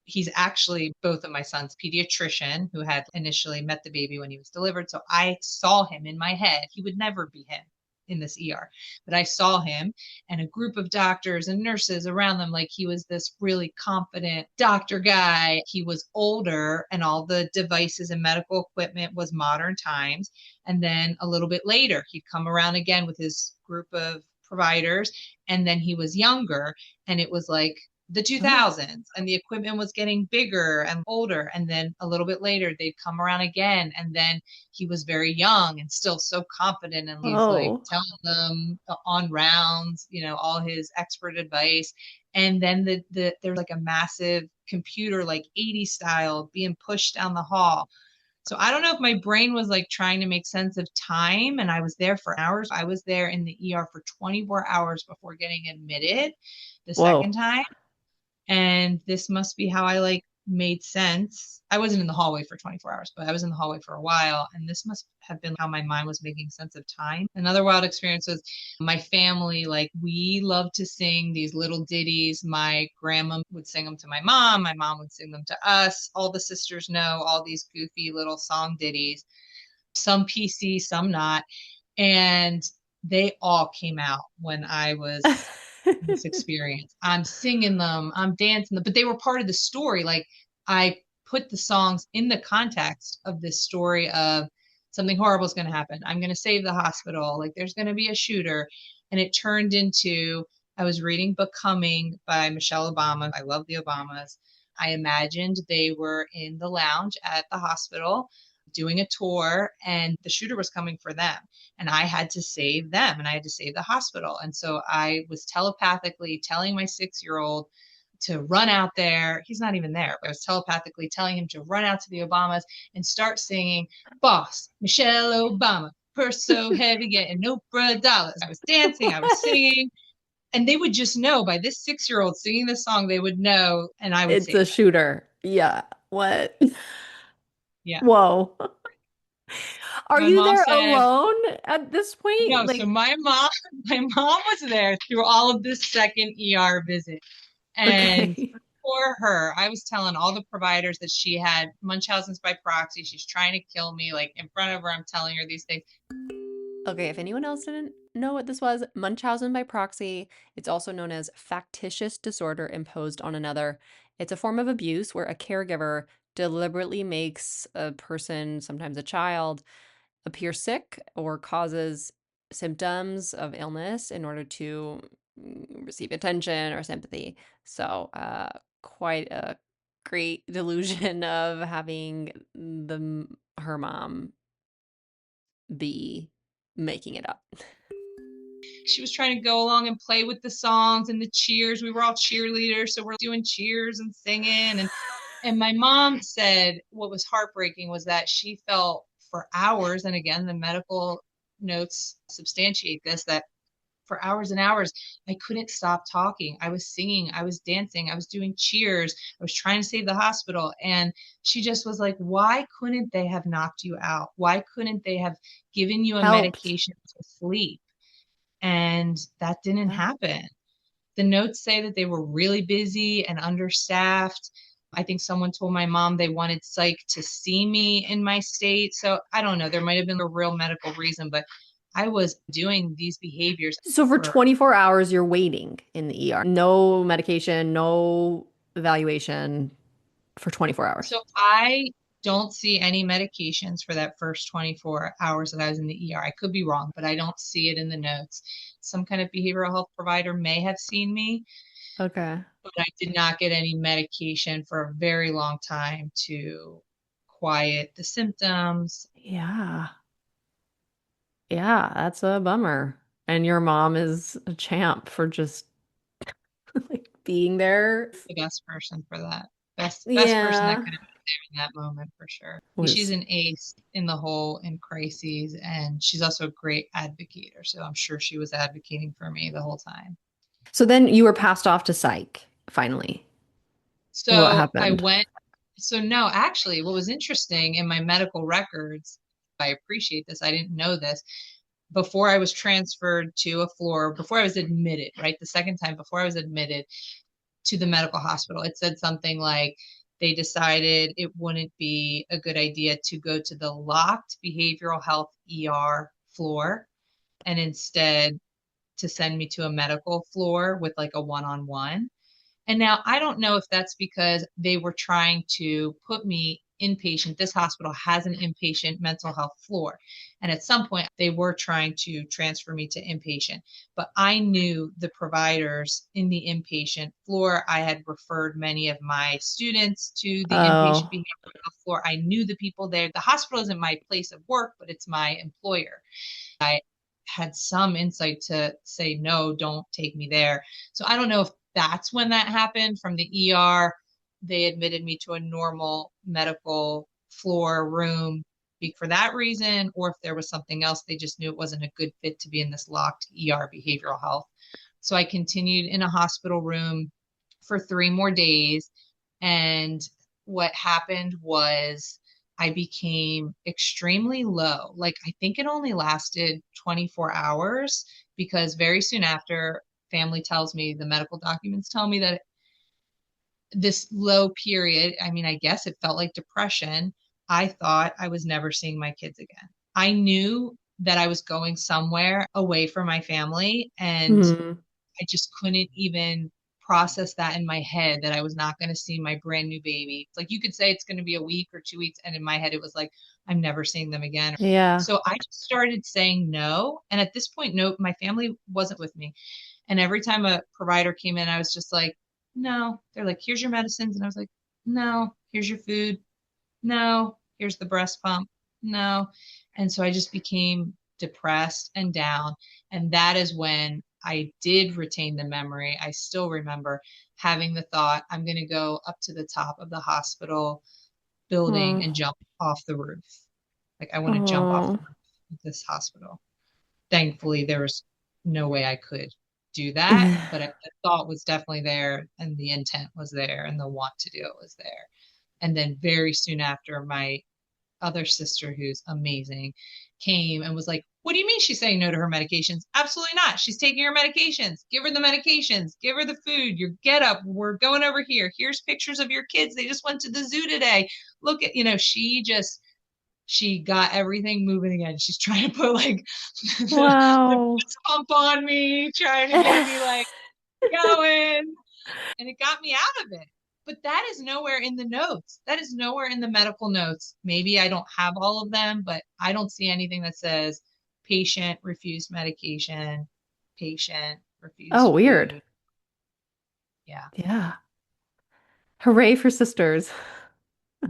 he's actually both of my son's pediatrician who had initially met the baby when he was delivered. So I saw him in my head. He would never be him in this ER, but I saw him and a group of doctors and nurses around them. Like he was this really confident doctor guy. He was older and all the devices and medical equipment was modern times. And then a little bit later, he'd come around again with his group of providers. And then he was younger and it was like the Oh, 2000s and the equipment was getting bigger and older, and then a little bit later they'd come around again, and then he was very young and still so confident and he's like oh, telling them on rounds, all his expert advice. And then there's like a massive computer, like 80s style, being pushed down the hall. So I don't know if my brain was like trying to make sense of time, and I was there for hours. I was there in the ER for 24 hours before getting admitted the second whoa. time. And this must be how I like made sense. I wasn't in the hallway for 24 hours, but I was in the hallway for a while. And this must have been how my mind was making sense of time. Another wild experience was my family, like we loved to sing these little ditties. My grandma would sing them to my mom would sing them to us. All the sisters know all these goofy little song ditties, some PC, some not. And they all came out when I was this experience. I'm singing them, I'm dancing them, but they were part of the story. Like I put the songs in the context of this story of something horrible is going to happen. I'm going to save the hospital. Like there's going to be a shooter. And it turned into, I was reading Becoming by Michelle Obama. I love the Obamas. I imagined they were in the lounge at the hospital doing a tour and the shooter was coming for them and I had to save them and I had to save the hospital. And so I was telepathically telling my 6-year-old to run out there. He's not even there, but I was telepathically telling him to run out to the Obamas and start singing, Boss, Michelle Obama, purse so heavy, getting Oprah dollars. I was dancing, I was singing. And they would just know by this 6-year-old singing this song, they would know, and I would It's save a them. shooter. Yeah. What? Yeah. Whoa. Are My you mom there said, alone at this point? no, so Like, my mom was there through all of this second ER visit. And okay. for her, I was telling all the providers that she had Munchausen's by proxy. She's trying to kill me. Like in front of her, I'm telling her these things. Okay, if anyone else didn't know what this was, Munchausen by proxy, it's also known as factitious disorder imposed on another. It's a form of abuse where a caregiver deliberately makes a person, sometimes a child, appear sick or causes symptoms of illness in order to receive attention or sympathy. So, quite a great delusion of having her mom be making it up. She was trying to go along and play with the songs and the cheers. We were all cheerleaders, so we're doing cheers and singing. And my mom said what was heartbreaking was that she felt for hours, and again, the medical notes substantiate this, that for hours and hours, I couldn't stop talking. I was singing, I was dancing, I was doing cheers, I was trying to save the hospital. And she just was like, why couldn't they have knocked you out? Why couldn't they have given you a Helped. medication to sleep? And that didn't Yeah. happen. The notes say that they were really busy and understaffed. I think someone told my mom they wanted psych to see me in my state. So I don't know. There might have been a real medical reason, but I was doing these behaviors So for for 24 hours, you're waiting in the ER. No medication, no evaluation for 24 hours. so I don't see any medications for that first 24 hours that I was in the ER. I could be wrong, but I don't see it in the notes. Some kind of behavioral health provider may have seen me, Okay. but I did not get any medication for a very long time to quiet the symptoms. Yeah. Yeah, that's a bummer. And your mom is a champ for just like being there. The best person for that. Best person that Yeah. could have been there in that moment for sure. She's Was an ace in the whole in crises, and she's also a great advocator. So I'm sure she was advocating for me the whole time. so then you were passed off to psych finally. What So I happened? went, so no, actually, what was interesting in my medical records, I appreciate this, I didn't know this. Before I was transferred to a floor, before I was admitted, right? The second time before I was admitted to the medical hospital, it said something like they decided it wouldn't be a good idea to go to the locked behavioral health ER floor and instead to send me to a medical floor with like a one-on-one. And now I don't know if that's because they were trying to put me inpatient. This hospital has an inpatient mental health floor. And at some point, they were trying to transfer me to inpatient. But I knew the providers in the inpatient floor. I had referred many of my students to the inpatient Oh, behavioral health floor. I knew the people there. The hospital isn't my place of work, but it's my employer. I had some insight to say, no, don't take me there. So I don't know if that's when that happened from the ER. They admitted me to a normal medical floor room for that reason, or if there was something else, they just knew it wasn't a good fit to be in this locked ER behavioral health. So I continued in a hospital room for 3 more days. And what happened was I became extremely low. Like, I think it only lasted 24 hours because very soon after, family tells me, the medical documents tell me that this low period, I mean, I guess it felt like depression. I thought I was never seeing my kids again. I knew that I was going somewhere away from my family, and hmm. I just couldn't even process that in my head that I was not going to see my brand new baby. It's like you could say it's going to be a week or 2 weeks, and in my head it was like I'm never seeing them again. Yeah. So I just started saying no, and at this point, no, my family wasn't with me. And every time a provider came in, I was just like, no. They're like, here's your medicines, and I was like, no. Here's your food. No. Here's the breast pump. No. And so I just became depressed and down. And that is when I did retain the memory. I still remember having the thought, I'm going to go up to the top of the hospital building Oh. and jump off the roof. Like, I want to jump off Oh. the roof of this hospital. Thankfully, there was no way I could do that, but the thought was definitely there, and the intent was there, and the want to do it was there. And then very soon after, my other sister, who's amazing, came and was like, what do you mean she's saying no to her medications? Absolutely not. She's taking her medications. Give her the medications. Give her the food. Your get up. We're going over here. Here's pictures of your kids. They just went to the zoo today. Look at, she got everything moving again. She's trying to put like the Wow. pump on me, trying to get me like going. And it got me out of it. But that is nowhere in the notes. That is nowhere in the medical notes. Maybe I don't have all of them, but I don't see anything that says patient refused medication, patient Oh, refused weird. food. Yeah. Yeah. Hooray for sisters.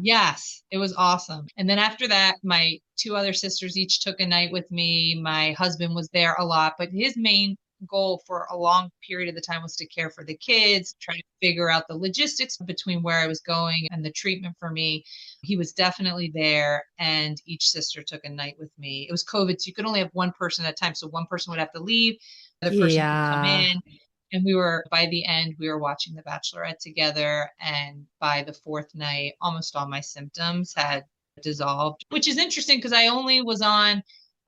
Yes, it was awesome. And then after that, my two other sisters each took a night with me. My husband was there a lot, but his main goal for a long period of the time was to care for the kids, try to figure out the logistics between where I was going and the treatment for me. He was definitely there, and each sister took a night with me. It was COVID, so you could only have one person at a time. So one person would have to leave, the other person could come Yeah. in. And by the end, we were watching The Bachelorette together. And by the fourth night, almost all my symptoms had dissolved, which is interesting because I only was on,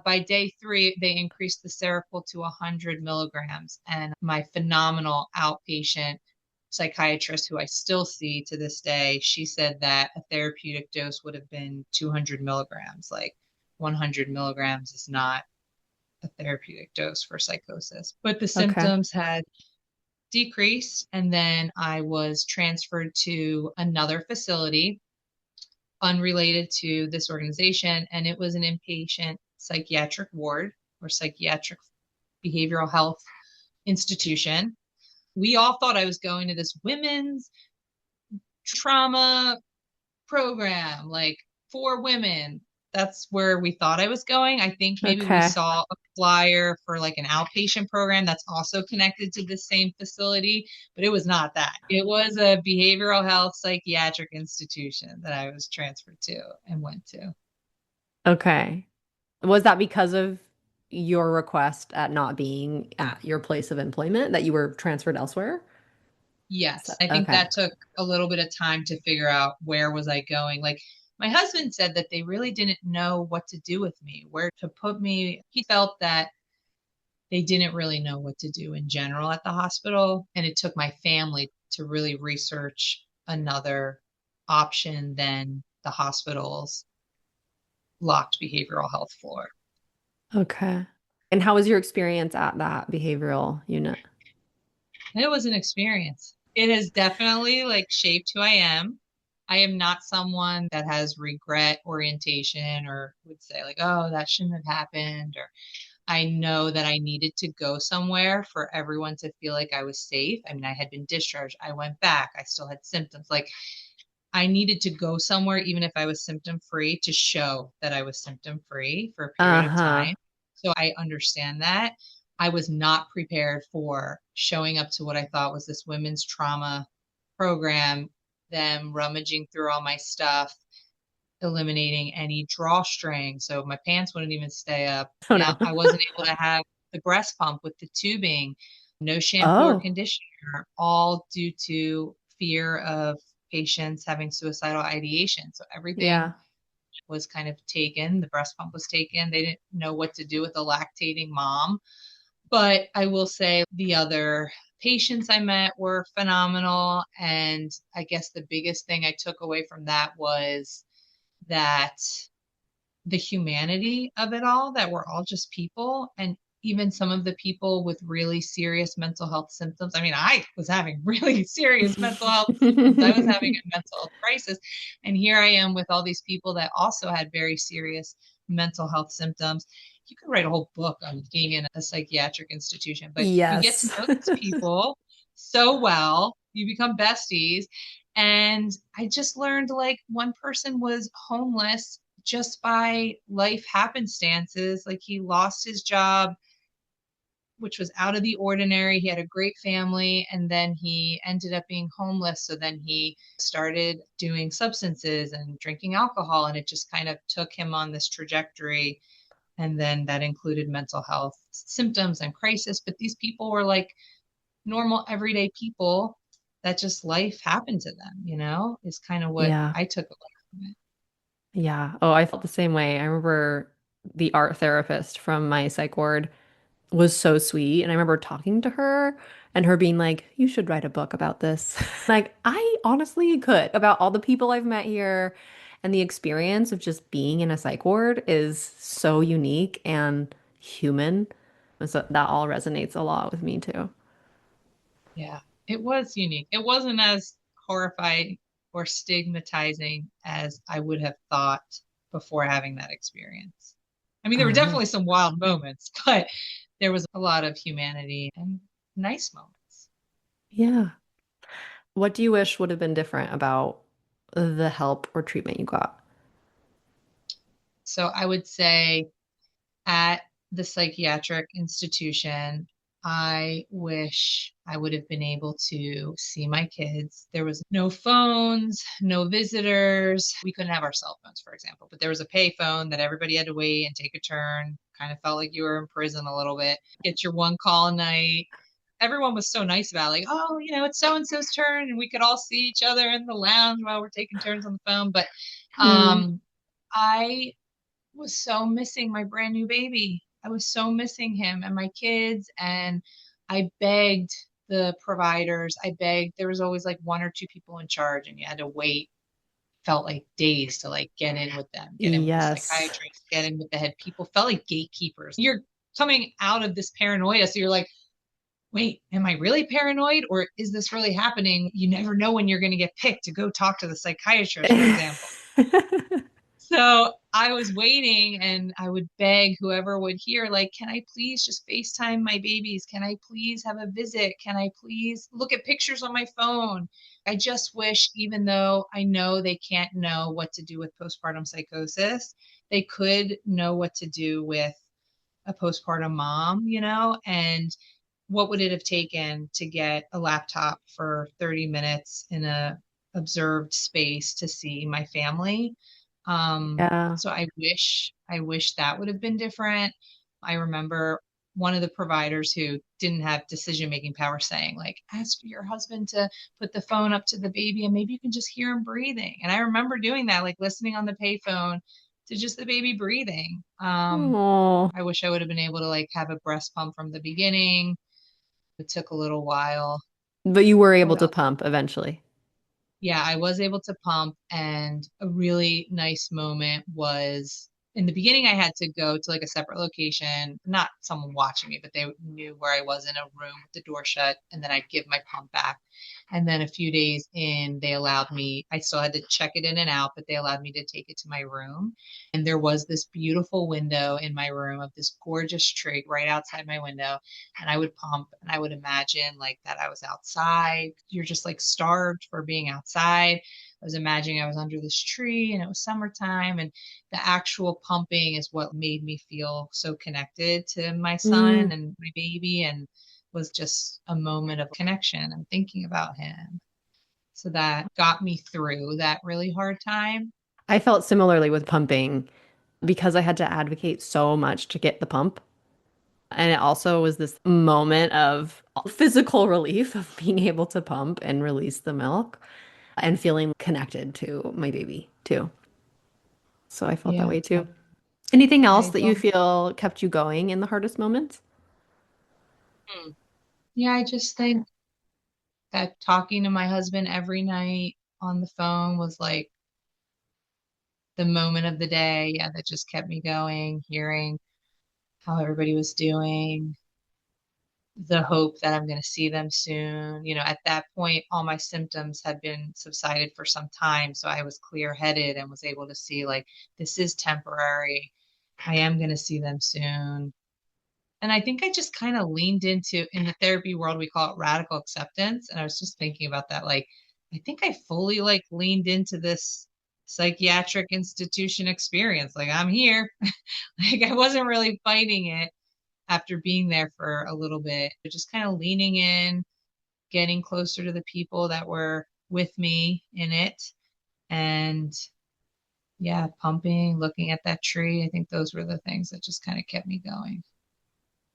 by day 3, they increased the Seroquel to 100 milligrams. And my phenomenal outpatient psychiatrist, who I still see to this day, she said that a therapeutic dose would have been 200 milligrams. Like 100 milligrams is not a therapeutic dose for psychosis. But the Okay. symptoms had decreased, and then I was transferred to another facility unrelated to this organization, and it was an inpatient psychiatric ward or psychiatric behavioral health institution. We all thought I was going to this women's trauma program, like for women. That's where we thought I was going. I think maybe we Okay. saw a flyer for like an outpatient program that's also connected to the same facility, but it was not that. It was a behavioral health psychiatric institution that I was transferred to and went to. Okay. Was that because of your request at not being at your place of employment that you were transferred elsewhere? Yes, I think Okay. that took a little bit of time to figure out where was I going. Like my husband said that they really didn't know what to do with me, where to put me. He felt that they didn't really know what to do in general at the hospital. And it took my family to really research another option than the hospital's locked behavioral health floor. Okay. And how was your experience at that behavioral unit? And it was an experience. It has definitely like shaped who I am. I am not someone that has regret orientation or would say like, oh, that shouldn't have happened. Or I know that I needed to go somewhere for everyone to feel like I was safe. I mean, I had been discharged. I went back. I still had symptoms. Like I needed to go somewhere, even if I was symptom free, to show that I was symptom free for a period of Uh-huh. time. So I understand that. I was not prepared for showing up to what I thought was this women's trauma program, them rummaging through all my stuff, eliminating any drawstring. So my pants wouldn't even stay up. Oh Yeah, no. I wasn't able to have the breast pump with the tubing, no shampoo or Oh, conditioner, all due to fear of patients having suicidal ideation. So everything yeah. was kind of taken. The breast pump was taken. They didn't know what to do with a lactating mom. But I will say the other patients I met were phenomenal. And I guess the biggest thing I took away from that was that the humanity of it all, that we're all just people. And even some of the people with really serious mental health symptoms. I mean, I was having really serious mental health symptoms. I was having a mental health crisis. And here I am with all these people that also had very serious mental health symptoms. You could write a whole book on being in a psychiatric institution, but you get to Yes. know these people so well. You become besties. And I just learned like one person was homeless just by life happenstances. Like he lost his job, which was out of the ordinary. He had a great family, and then he ended up being homeless. So then he started doing substances and drinking alcohol, and it just kind of took him on this trajectory. And then that included mental health symptoms and crisis. But these people were like normal, everyday people that just life happened to them, is kind of what Yeah. I took away from it. Yeah. Oh, I felt the same way. I remember the art therapist from my psych ward was so sweet. And I remember talking to her and her being like, you should write a book about this. Like, I honestly could about all the people I've met here and the experience of just being in a psych ward is so unique and human. And so that all resonates a lot with me too. Yeah, it was unique. It wasn't as horrifying or stigmatizing as I would have thought before having that experience. I mean, there were Oh, definitely some wild moments, but there was a lot of humanity and nice moments. yeah. What do you wish would have been different about the help or treatment you got? So I would say at the psychiatric institution, I wish I would have been able to see my kids. There was no phones, no visitors. We couldn't have our cell phones, for example, but there was a pay phone that everybody had to wait and take a turn. Kind of felt like you were in prison a little bit. Get your one call a night. Everyone was so nice about it, like, oh, it's so and so's turn, and we could all see each other in the lounge while we're taking turns on the phone. But Hmm. I was so missing my brand new baby. I was so missing him and my kids. And I begged the providers. I begged. There was always like one or two people in charge, and you had to wait. Felt like days to like get in with them, get in with the Yes. psychiatrist, get in with the head people. Felt like gatekeepers. You're coming out of this paranoia. So you're like, wait, am I really paranoid or is this really happening? You never know when you're going to get picked to go talk to the psychiatrist, for example. So I was waiting and I would beg whoever would hear, like, can I please just FaceTime my babies? Can I please have a visit? Can I please look at pictures on my phone? I just wish, even though I know they can't know what to do with postpartum psychosis, they could know what to do with a postpartum mom, and what would it have taken to get a laptop for 30 minutes in a observed space to see my family? Yeah. So I wish that would have been different. I remember one of the providers who didn't have decision making power saying, like, ask your husband to put the phone up to the baby and maybe you can just hear him breathing. And I remember doing that, like listening on the payphone to just the baby breathing. Oh, I wish I would have been able to like have a breast pump from the beginning. It took a little while. but you were able What to else? pump eventually. Yeah, I was able to pump, and a really nice moment was in the beginning. I had to go to like a separate location, not someone watching me, but they knew where I was in a room with the door shut, and then I'd give my pump back. And then a few days in, they allowed me, I still had to check it in and out, but they allowed me to take it to my room. And there was this beautiful window in my room of this gorgeous tree right outside my window, and I would pump and I would imagine like that I was outside. You're just like starved for being outside. I was imagining I was under this tree and it was summertime, and the actual pumping is what made me feel so connected to my Mm. son and my baby, and was just a moment of connection and thinking about him. So that got me through that really hard time. I felt similarly with pumping because I had to advocate so much to get the pump. And it also was this moment of physical relief of being able to pump and release the milk and feeling connected to my baby too. So I felt that Yeah, way too. Anything else I that you don't. feel kept you going in the hardest moments? Yeah, I just think that talking to my husband every night on the phone was like the moment of the day. Yeah, that just kept me going, hearing how everybody was doing, the hope that I'm going to see them soon. At that point, all my symptoms had been subsided for some time. So I was clear headed and was able to see, like, this is temporary. I am going to see them soon. And I think I just kind of leaned into, in the therapy world, we call it radical acceptance. And I was just thinking about that. Like, I think I fully like leaned into this psychiatric institution experience. Like, I'm here. Like, I wasn't really fighting it after being there for a little bit, but just kind of leaning in, getting closer to the people that were with me in it. And yeah, pumping, looking at that tree. I think those were the things that just kind of kept me going.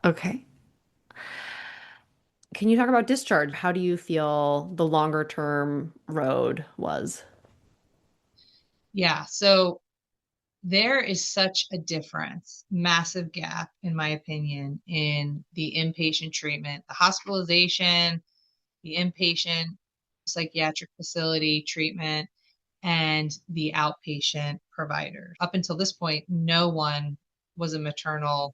Okay. Can you talk about discharge? How do you feel the longer term road was? Yeah. So there is such a difference, massive gap, in my opinion, in the inpatient treatment, the hospitalization, the inpatient psychiatric facility treatment, and the outpatient provider. Up until this point, no one was a maternal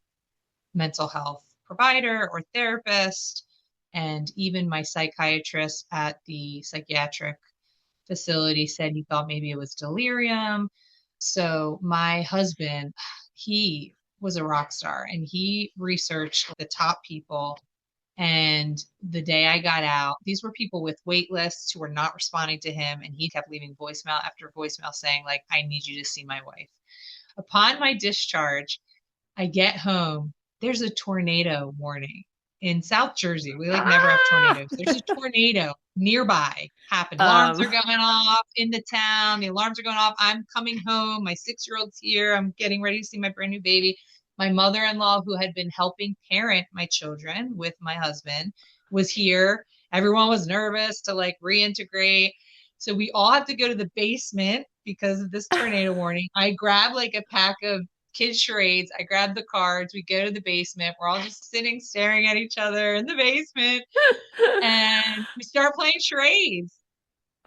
mental health provider or therapist. And even my psychiatrist at the psychiatric facility said he thought maybe it was delirium. So my husband, he was a rock star and he researched the top people. And the day I got out, these were people with wait lists who were not responding to him. And he kept leaving voicemail after voicemail saying, like, I need you to see my wife. Upon my discharge, I get home, there's a tornado warning in South Jersey. We like never have Ah! tornadoes. There's a tornado nearby happened. Alarms Um, are going off in the town. The alarms are going off. I'm coming home. My 6-year-old's here. I'm getting ready to see my brand new baby. My mother-in-law, who had been helping parent my children with my husband, was here. Everyone was nervous to like reintegrate. So we all have to go to the basement because of this tornado warning. I grab like a pack of kid charades. I grab the cards. We go to the basement. We're all just sitting, staring at each other in the basement, and we start playing charades.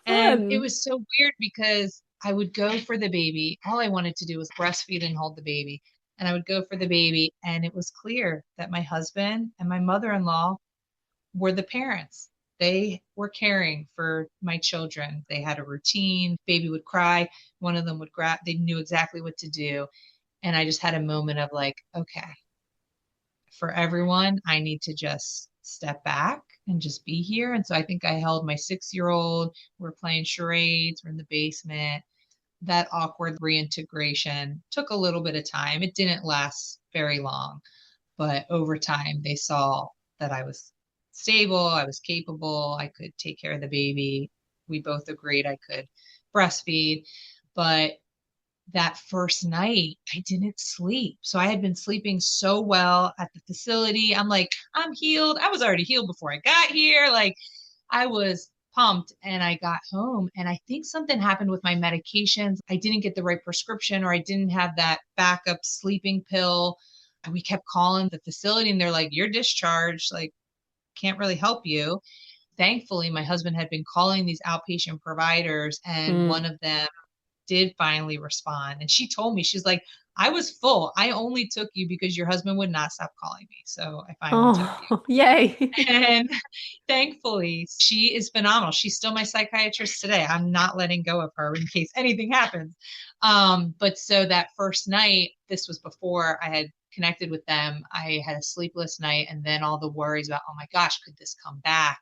And it fun. was so weird because I would go for the baby. All I wanted to do was breastfeed and hold the baby. and I would go for the baby. And it was clear that my husband and my mother-in-law were the parents. They were caring for my children. They had a routine. Baby would cry. One of them would grab, they knew exactly what to do. And I just had a moment of like, okay, for everyone, I need to just step back and just be here. And so I think I held my 6 year old. We're playing charades. We're in the basement. That awkward reintegration took a little bit of time. It didn't last very long, but over time, they saw that I was stable, I was capable, I could take care of the baby. We both agreed I could breastfeed. But that first night, I didn't sleep. So I had been sleeping so well at the facility. I'm like, I'm healed. I was already healed before I got here. Like, I was pumped and I got home and I think something happened with my medications. I didn't get the right prescription or I didn't have that backup sleeping pill. And we kept calling the facility and they're like, you're discharged. Like, can't really help you. Thankfully, my husband had been calling these outpatient providers and Mm. one of them did finally respond. And she told me, she's like, I was full. I only took you because your husband would not stop calling me. So I finally took you. Oh, yay. And thankfully, she is phenomenal. She's still my psychiatrist today. I'm not letting go of her in case anything happens. But so that first night, this was before I had connected with them. I had a sleepless night and then all the worries about, oh my gosh, could this come back?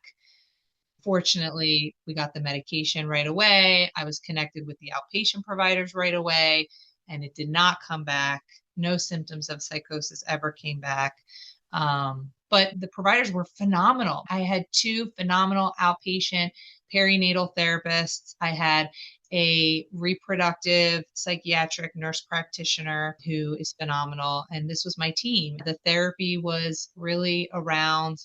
Fortunately, we got the medication right away. I was connected with the outpatient providers right away, and it did not come back. No symptoms of psychosis ever came back. But the providers were phenomenal. I had two phenomenal outpatient perinatal therapists. I had a reproductive psychiatric nurse practitioner who is phenomenal. And this was my team. The therapy was really around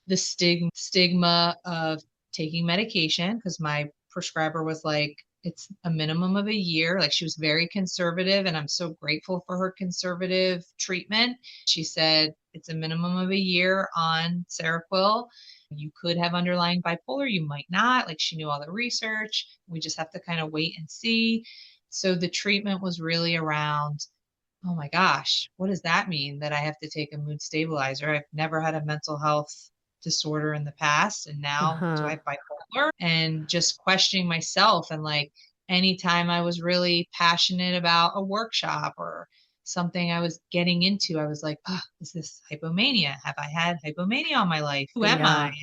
the stigma of taking medication because my prescriber was like, it's a minimum of a year. Like she was very conservative, and I'm so grateful for her conservative treatment. She said it's a minimum of a year on Seroquel. You could have underlying bipolar, you might not. Like she knew all the research. We just have to kind of wait and see. So the treatment was really around, oh my gosh, what does that mean that I have to take a mood stabilizer? I've never had a mental health disorder in the past. And now do I Uh-huh. have bipolar? And just questioning myself. And like anytime I was really passionate about a workshop or something I was getting into, I was like, oh, is this hypomania? Have I had hypomania all my life? Who am I?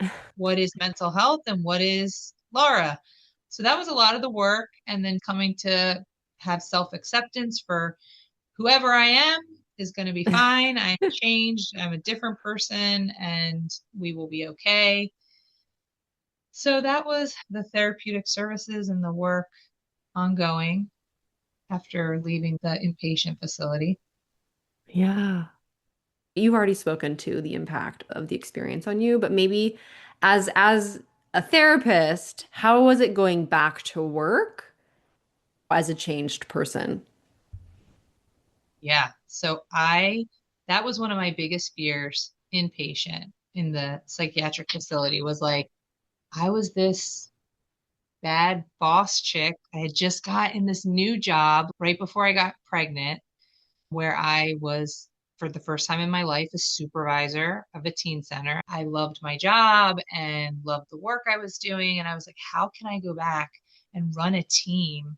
Yeah. What is mental health and what is Laura? So that was a lot of the work. And then coming to have self acceptance for whoever I am is going to be fine. I'm changed. I'm a different person and we will be okay. So that was the therapeutic services and the work ongoing after leaving the inpatient facility. Yeah. You've already spoken to the impact of the experience on you, but maybe as a therapist, how was it going back to work as a changed person? Yeah. That was one of my biggest fears inpatient in the psychiatric facility was like, I was this bad boss chick. I had just gotten this new job right before I got pregnant, where I was, for the first time in my life, a supervisor of a teen center. I loved my job and loved the work I was doing. And I was like, how can I go back and run a team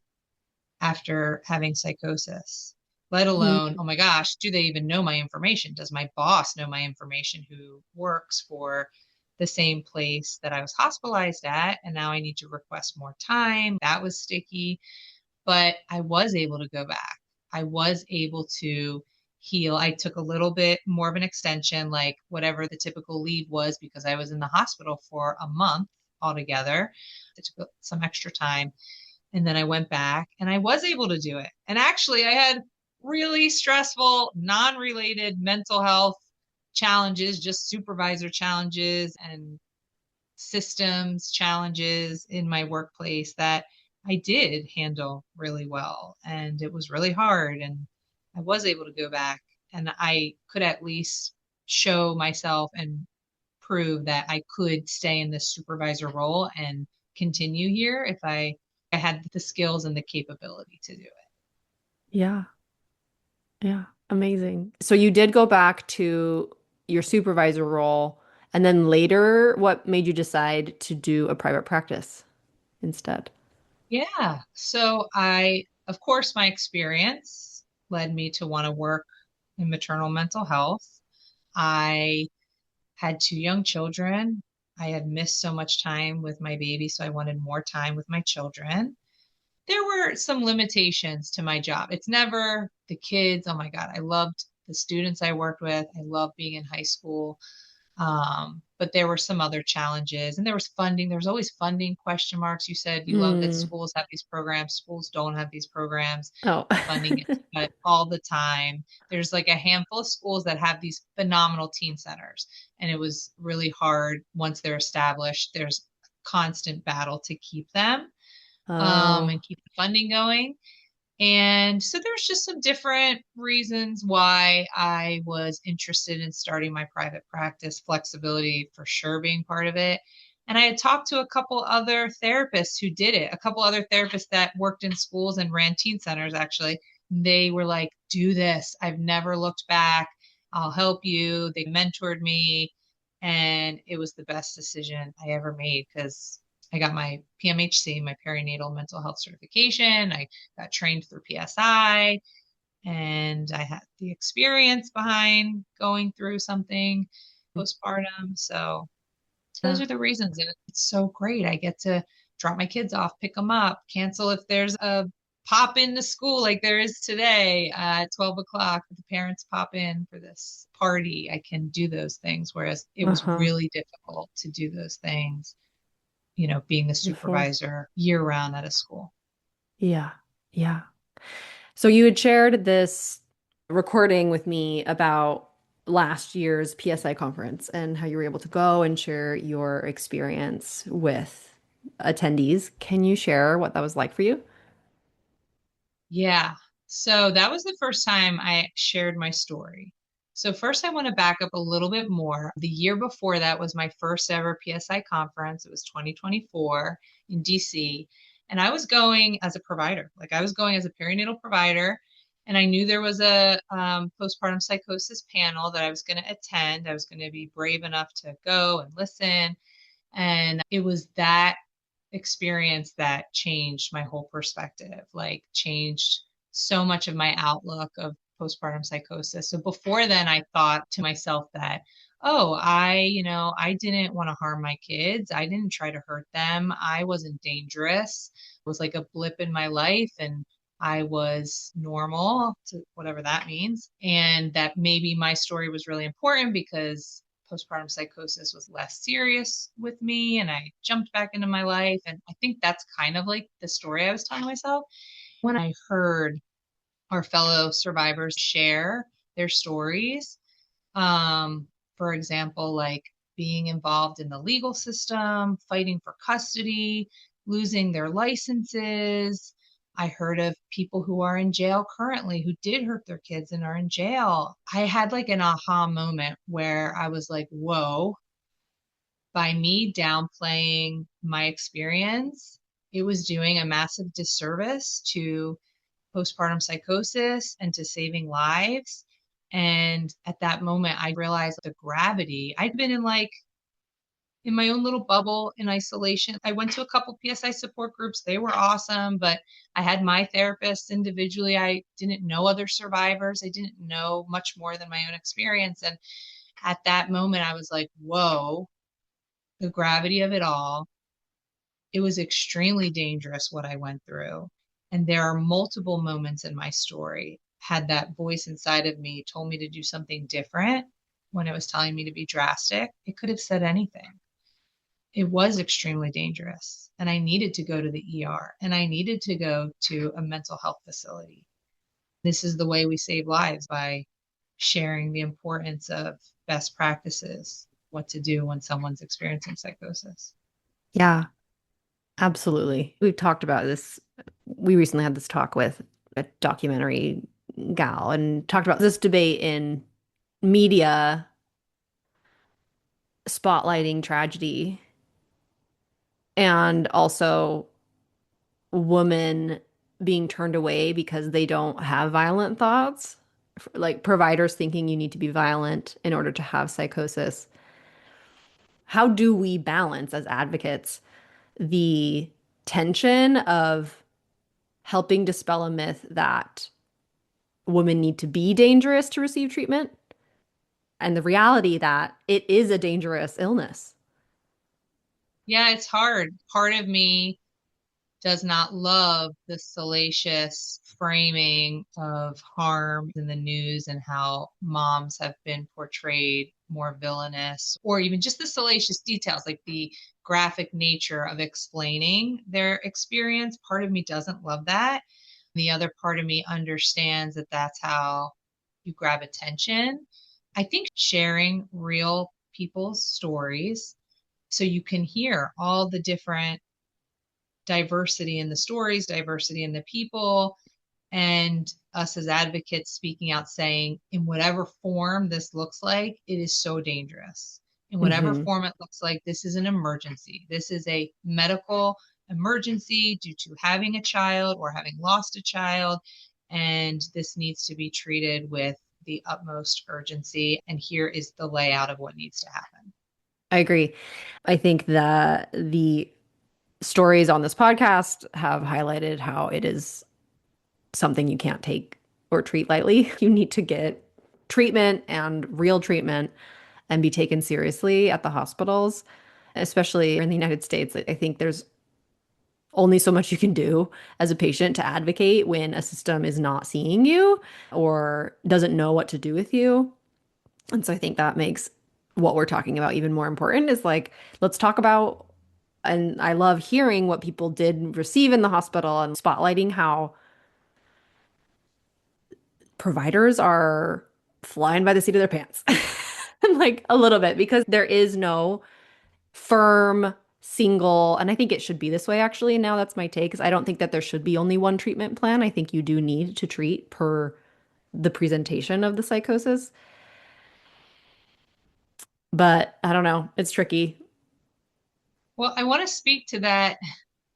after having psychosis? Let alone, Mm. oh my gosh, do they even know my information? Does my boss know my information who works for the same place that I was hospitalized at? And now I need to request more time. That was sticky, but I was able to go back. I was able to heal. I took a little bit more of an extension, like whatever the typical leave was, because I was in the hospital for a month altogether. I took some extra time and then I went back and I was able to do it. And actually, I had really stressful, non related mental health challenges, just supervisor challenges and systems challenges in my workplace that I did handle really well. And it was really hard. And I was able to go back and I could at least show myself and prove that I could stay in this supervisor role and continue here if I had the skills and the capability to do it. Yeah. Yeah, amazing. So you did go back to your supervisor role, and then later, what made you decide to do a private practice instead? Yeah. So of course, my experience led me to want to work in maternal mental health. I had two young children. I had missed so much time with my baby, so I wanted more time with my children. There were some limitations to my job. It's never the kids. Oh my God, I loved the students I worked with. I loved being in high school. But there were some other challenges, and there was funding. There was always funding question marks. You said you love that Mm. schools have these programs. Schools don't have these programs. Oh. Funding gets cut all the time. There's like a handful of schools that have these phenomenal teen centers, and it was really hard once they're established. There's constant battle to keep them, Oh. and keep the funding going. And so there's just some different reasons why I was interested in starting my private practice, flexibility for sure being part of it. And I had talked to a couple other therapists who did it, a couple other therapists that worked in schools and ran teen centers, actually. They were like, do this. I've never looked back. I'll help you. They mentored me. And it was the best decision I ever made because I got my PMHC, my perinatal mental health certification. I got trained through PSI, and I had the experience behind going through something postpartum. So those Yeah. are the reasons. And it's so great. I get to drop my kids off, pick them up, cancel if there's a pop in the school like there is today at 12 o'clock. If the parents pop in for this party, I can do those things. Whereas it was Uh-huh. really difficult to do those things, being the Before. supervisor year round at a school. Yeah. Yeah. So you had shared this recording with me about last year's PSI conference and how you were able to go and share your experience with attendees. Can you share what that was like for you? Yeah. So that was the first time I shared my story. So first I want to back up a little bit more. The year before that was my first ever PSI conference. It was 2024 in DC. And I was going as a provider. Like I was going as a perinatal provider. And I knew there was a postpartum psychosis panel that I was going to attend. I was going to be brave enough to go and listen. And it was that experience that changed my whole perspective, like changed so much of my outlook of postpartum psychosis. So before then, I thought to myself that, oh, I didn't want to harm my kids. I didn't try to hurt them. I wasn't dangerous. It was like a blip in my life. And I was normal, to whatever that means. And that maybe my story was really important because postpartum psychosis was less serious with me and I jumped back into my life. And I think that's kind of like the story I was telling myself. When I heard our fellow survivors share their stories, um, for example, like being involved in the legal system, fighting for custody, losing their licenses. I heard of people who are in jail currently who did hurt their kids and are in jail. I had like an aha moment where I was like, whoa, by me downplaying my experience, it was doing a massive disservice to postpartum psychosis and to saving lives. And at that moment, I realized the gravity. I'd been in my own little bubble in isolation. I went to a couple PSI support groups. They were awesome, but I had my therapists individually. I didn't know other survivors. I didn't know much more than my own experience. And at that moment, I was like, whoa, the gravity of it all. It was extremely dangerous what I went through. And there are multiple moments in my story. Had that voice inside of me told me to do something different when it was telling me to be drastic, it could have said anything. It was extremely dangerous. And I needed to go to the ER and I needed to go to a mental health facility. This is the way we save lives by sharing the importance of best practices, what to do when someone's experiencing psychosis. Yeah, absolutely. We've talked about this. We recently had this talk with a documentary gal and talked about this debate in media spotlighting tragedy and also women being turned away because they don't have violent thoughts like providers thinking you need to be violent in order to have psychosis. How do we balance as advocates the tension of helping dispel a myth that women need to be dangerous to receive treatment and the reality that it is a dangerous illness? Yeah, it's hard. Part of me does not love the salacious framing of harm in the news and how moms have been portrayed more villainous, or even just the salacious details, like the graphic nature of explaining their experience. Part of me doesn't love that. The other part of me understands that that's how you grab attention. I think sharing real people's stories so you can hear all the different diversity in the stories, diversity in the people, and us as advocates speaking out saying, in whatever form this looks like, it is so dangerous. In whatever Hmm. form it looks like, this is an emergency. This is a medical emergency due to having a child or having lost a child. And this needs to be treated with the utmost urgency. And here is the layout of what needs to happen. I agree. I think that the stories on this podcast have highlighted how it is something you can't take or treat lightly. You need to get treatment and real treatment and be taken seriously at the hospitals, especially in the United States. I think there's only so much you can do as a patient to advocate when a system is not seeing you or doesn't know what to do with you. And so I think that makes what we're talking about even more important is like, let's talk about, and I love hearing what people did receive in the hospital and spotlighting how providers are flying by the seat of their pants. Like a little bit because there is no firm single, and I think it should be this way actually. Now that's my take, because I don't think that there should be only one treatment plan. I think you do need to treat per the presentation of the psychosis. But I don't know, it's tricky. Well, I want to speak to that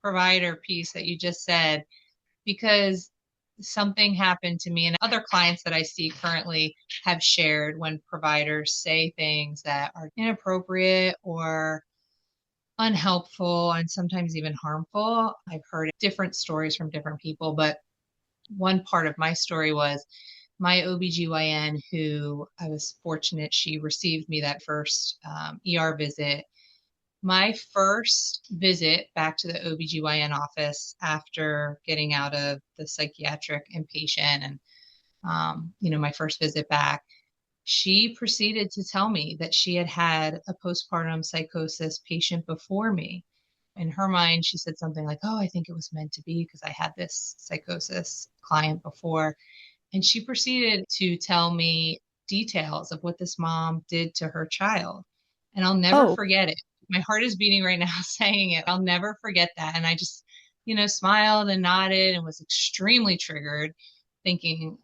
provider piece that you just said because something happened to me and other clients that I see currently have shared when providers say things that are inappropriate or unhelpful and sometimes even harmful. I've heard different stories from different people, but one part of my story was my OBGYN, who I was fortunate she received me that first ER visit. My first visit back to the OBGYN office after getting out of the psychiatric inpatient and my first visit back, she proceeded to tell me that she had had a postpartum psychosis patient before me. In her mind, she said something like, "Oh, I think it was meant to be because I had this psychosis client before." And she proceeded to tell me details of what this mom did to her child. And I'll never Oh, forget it. My heart is beating right now saying it. I'll never forget that. And I just, smiled and nodded and was extremely triggered, thinking,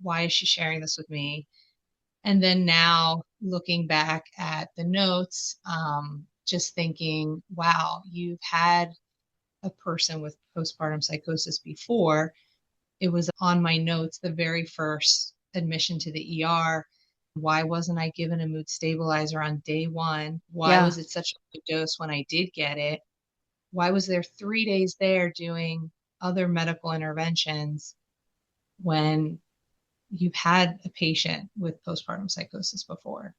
why is she sharing this with me? And then now looking back at the notes, just thinking, wow, you've had a person with postpartum psychosis before. It was on my notes, the very first admission to the ER. Why wasn't I given a mood stabilizer on day one? Why yeah. was it such a good dose when I did get it? Why was there 3 days there doing other medical interventions when you've had a patient with postpartum psychosis before?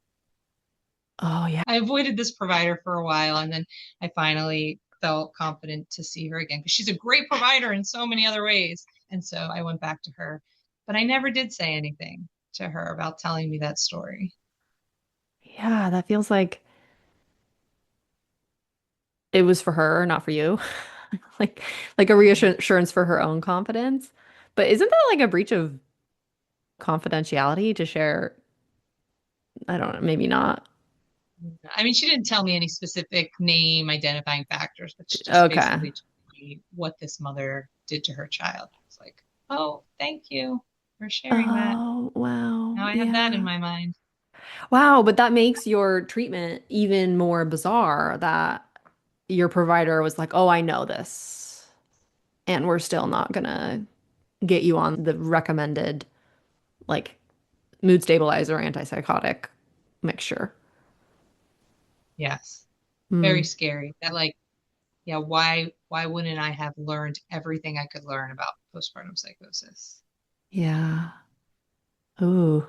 Oh, yeah. I avoided this provider for a while and then I finally felt confident to see her again because she's a great provider in so many other ways. And so I went back to her, but I never did say anything to her about telling me that story. Yeah, that feels like it was for her, not for you. Like like a Yeah. reassurance for her own confidence. But isn't that like a breach of confidentiality to share? I don't know, maybe not. I mean, she didn't tell me any specific name identifying factors, but she just Okay. basically told me what this mother did to her child. It's like, oh, thank you for sharing that. Oh, wow. Now I have that in Yeah. my mind. Wow, but that makes your treatment even more bizarre that your provider was like, "Oh, I know this, and we're still not gonna get you on the recommended like mood stabilizer, antipsychotic mixture. Yes. Very Mm, scary. That like, yeah, why wouldn't I have learned everything I could learn about postpartum psychosis? yeah. Ooh.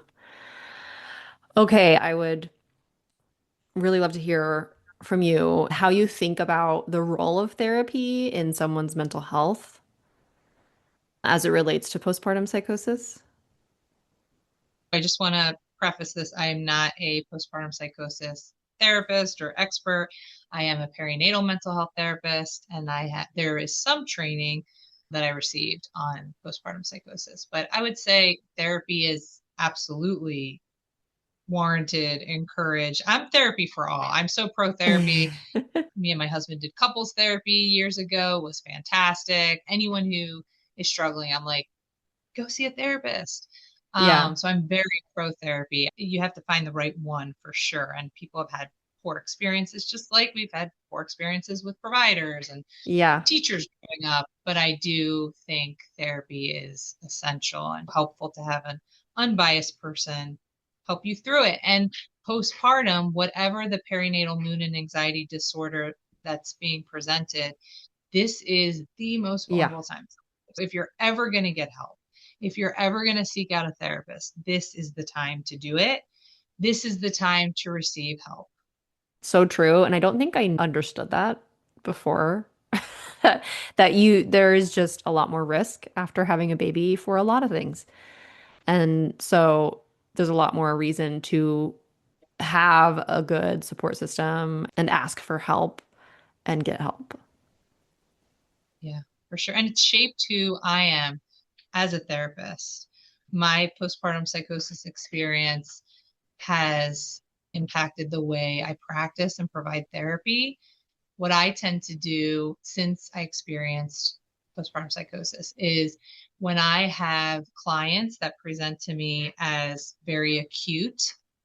Okay, I would really love to hear from you how you think about the role of therapy in someone's mental health as it relates to postpartum psychosis. I just want to preface this. I am not a postpartum psychosis therapist or expert. I am a perinatal mental health therapist, and there is some training that I received on postpartum psychosis. But I would say therapy is absolutely warranted, encouraged. I'm therapy for all. I'm so pro therapy. Me and my husband did couples therapy years ago, was fantastic. Anyone who is struggling, I'm like, go see a therapist. Yeah. So I'm very pro therapy. You have to find the right one for sure. And people have had poor experiences, just like we've had poor experiences with providers and Yeah. teachers growing up. But I do think therapy is essential and helpful to have an unbiased person help you through it. And postpartum, whatever the perinatal mood and anxiety disorder that's being presented, this is the most Yeah. vulnerable time. If you're ever going to get help, if you're ever going to seek out a therapist, this is the time to do it. This is the time to receive help. So true. And I don't think I understood that before. That there is just a lot more risk after having a baby for a lot of things. And so there's a lot more reason to have a good support system and ask for help and get help. Yeah, for sure. And it's shaped who I am as a therapist. My postpartum psychosis experience has impacted the way I practice and provide therapy. What I tend to do since I experienced postpartum psychosis is when I have clients that present to me as very acute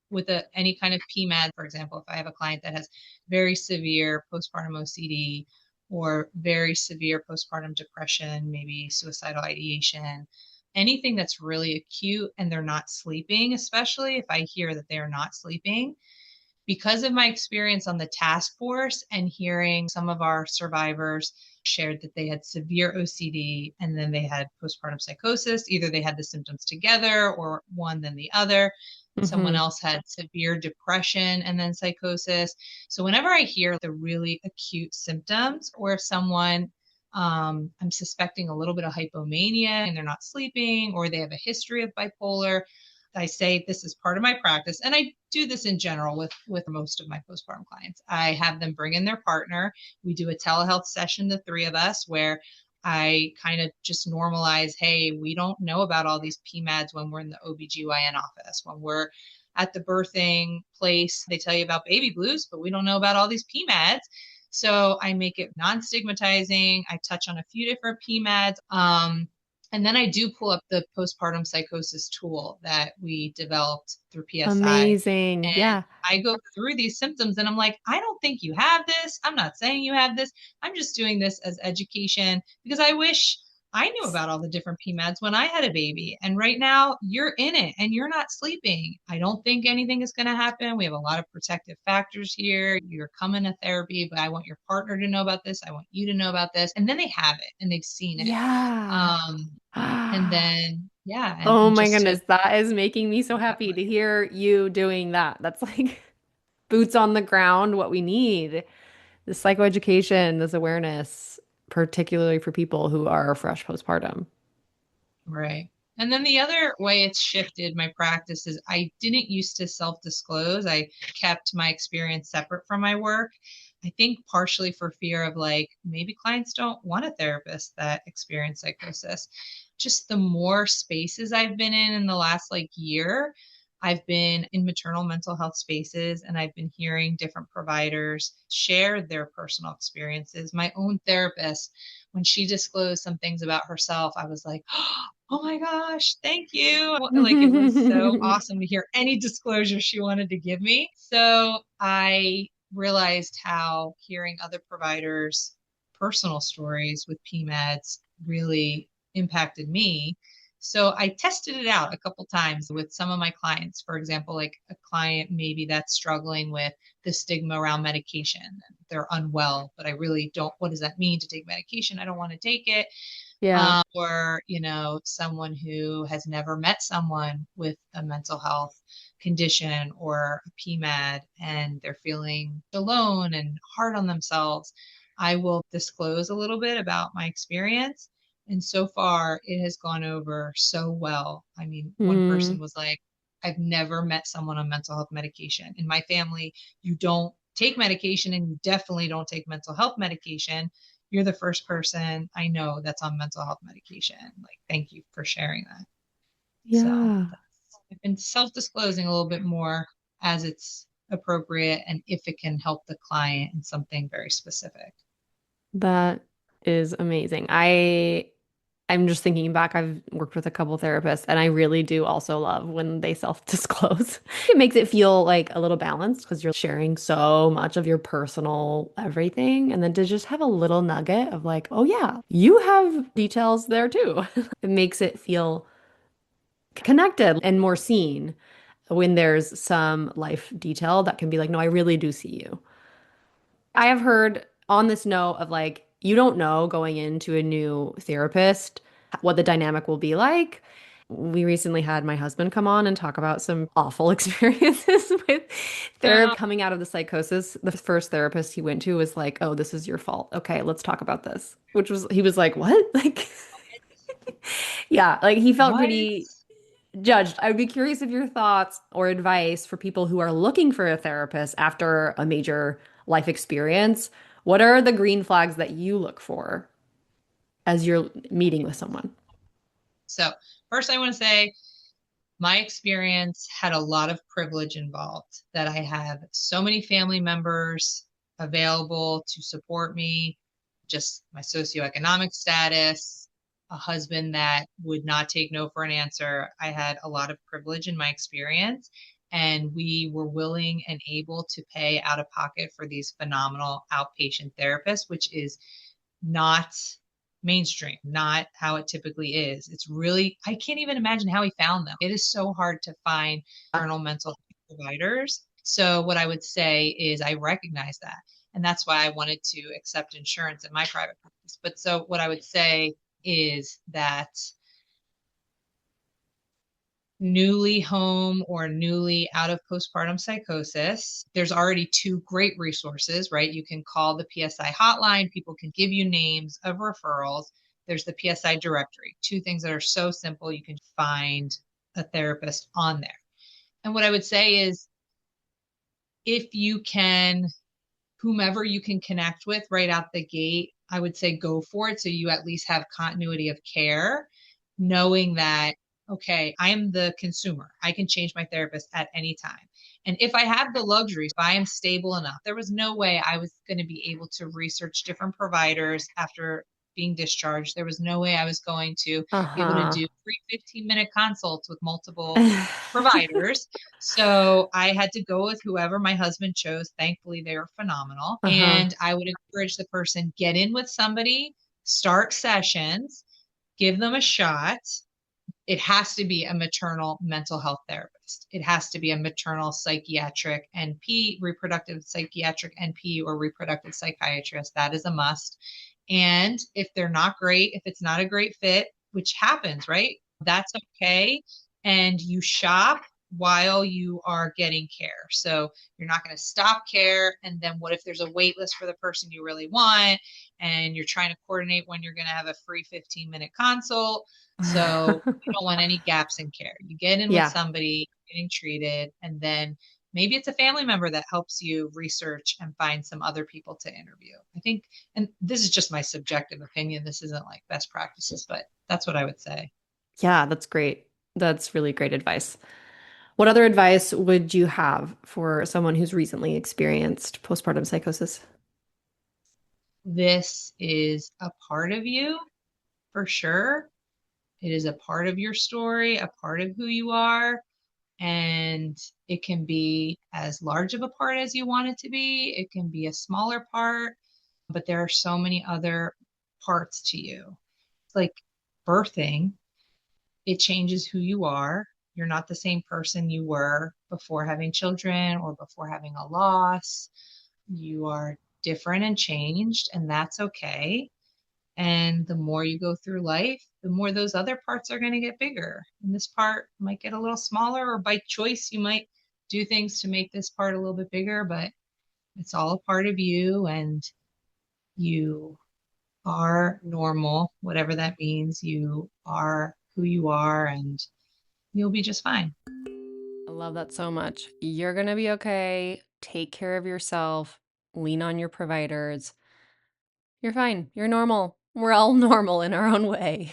with any kind of PMAD, for example, if I have a client that has very severe postpartum OCD or very severe postpartum depression, maybe suicidal ideation, anything that's really acute and they're not sleeping, especially if I hear that they are not sleeping, because of my experience on the task force and hearing some of our survivors shared that they had severe OCD and then they had postpartum psychosis. Either they had the symptoms together or one then the other. Someone Hmm. else had severe depression and then psychosis. So whenever I hear the really acute symptoms, or if someone I'm suspecting a little bit of hypomania and they're not sleeping, or they have a history of bipolar, I say this is part of my practice, and I do this in general with most of my postpartum clients. I have them bring in their partner. We do a telehealth session, the three of us, where I kind of just normalize, hey, we don't know about all these PMADs when we're in the OBGYN office. When we're at the birthing place, they tell you about baby blues, but we don't know about all these PMADs. So I make it non-stigmatizing. I touch on a few different PMADs. And then I do pull up the postpartum psychosis tool that we developed through PSI. Amazing. And Yeah. I go through these symptoms and I'm like, I don't think you have this. I'm not saying you have this. I'm just doing this as education because I wish I knew about all the different PMADs when I had a baby. And right now you're in it and you're not sleeping. I don't think anything is going to happen. We have a lot of protective factors here. You're coming to therapy, but I want your partner to know about this. I want you to know about this. And then they have it and they've seen it. Yeah. And then, yeah, Oh and my just to goodness, that is making me so happy to hear you doing that. That's like boots on the ground, what we need. This psychoeducation, this awareness, particularly for people who are fresh postpartum. right. And then the other way it's shifted my practice is I didn't used to self-disclose. I kept my experience separate from my work. I think partially for fear of like maybe clients don't want a therapist that experience psychosis. Just the more spaces I've been in the last like year, I've been in maternal mental health spaces and I've been hearing different providers share their personal experiences. My own therapist, when she disclosed some things about herself, I was like, oh my gosh, thank you. Like it was so awesome to hear any disclosure she wanted to give me. So I realized how hearing other providers' personal stories with PMADs really impacted me. So I tested it out a couple times with some of my clients. For example, like a client maybe that's struggling with the stigma around medication. They're unwell, but I really don't, what does that mean to take medication? I don't want to take it. Yeah. Or, someone who has never met someone with a mental health condition or a PMAD and they're feeling alone and hard on themselves. I will disclose a little bit about my experience. And so far, it has gone over so well. I mean, one person Mm, was like, I've never met someone on mental health medication. In my family, you don't take medication and you definitely don't take mental health medication. You're the first person I know that's on mental health medication. Like, thank you for sharing that. So yeah. I've been self-disclosing a little bit more as it's appropriate and if it can help the client in something very specific. That is amazing. I'm just thinking back, I've worked with a couple therapists and I really do also love when they self-disclose. It makes it feel like a little balanced because you're sharing so much of your personal everything. And then to just have a little nugget of like, oh yeah, you have details there too. It makes it feel connected and more seen when there's some life detail that can be like, no, I really do see you. I have heard on this note of like, you don't know going into a new therapist what the dynamic will be like. We recently had my husband come on and talk about some awful experiences with therapy Oh, coming out of the psychosis. The first therapist he went to was like, "Oh, this is your fault. Okay, let's talk about this." Which was he was like, "What?" Like, yeah, like he felt what? pretty judged. I would be curious of your thoughts or advice for people who are looking for a therapist after a major life experience. What are the green flags that you look for as you're meeting with someone? So, first, I want to say my experience had a lot of privilege involved, that I have so many family members available to support me, just my socioeconomic status, a husband that would not take no for an answer. I had a lot of privilege in my experience, and we were willing and able to pay out of pocket for these phenomenal outpatient therapists, which is not mainstream, not how it typically is. It's really, I can't even imagine how he found them. It is so hard to find external mental health providers. So, what I would say is, I recognize that. And that's why I wanted to accept insurance in my private practice. But so, what I would say is that newly home or newly out of postpartum psychosis, there's already two great resources, right? You can call the PSI hotline, people can give you names of referrals. There's the PSI directory, two things that are so simple, you can find a therapist on there. And what I would say is, if you can, whomever you can connect with right out the gate, I would say go for it. So you at least have continuity of care, knowing that, okay, I am the consumer. I can change my therapist at any time. And if I have the luxuries, if I am stable enough, there was no way I was going to be able to research different providers after being discharged. There was no way I was going to be able to Uh-huh. do free 15-minute consults with multiple providers. So I had to go with whoever my husband chose. Thankfully, they were phenomenal. Uh-huh. And I would encourage the person, get in with somebody, start sessions, give them a shot. It has to be a maternal mental health therapist. It has to be a maternal psychiatric NP, reproductive psychiatric NP, or reproductive psychiatrist. That is a must. And if they're not great, if it's not a great fit, which happens, right? That's okay. And you shop while you are getting care. So you're not going to stop care. And then what if there's a wait list for the person you really want? And you're trying to coordinate when you're going to have a free 15-minute consult. So you don't want any gaps in care. You get in with Yeah. somebody getting treated, and then maybe it's a family member that helps you research and find some other people to interview. I think, and this is just my subjective opinion, this isn't like best practices, but that's what I would say. Yeah, that's great. That's really great advice. What other advice would you have for someone who's recently experienced postpartum psychosis? This is a part of you for sure. It is a part of your story, a part of who you are. And it can be as large of a part as you want it to be. It can be a smaller part, but there are so many other parts to you. It's like birthing. it changes who you are. You're not the same person you were before having children or before having a loss. You are different and changed, and that's okay. And the more you go through life, the more those other parts are going to get bigger. And this part might get a little smaller, or by choice, you might do things to make this part a little bit bigger, but it's all a part of you, and you are normal, whatever that means. You are who you are, and you'll be just fine. I love that so much. You're going to be okay. Take care of yourself. Lean on your providers. You're fine. You're normal. We're all normal in our own way.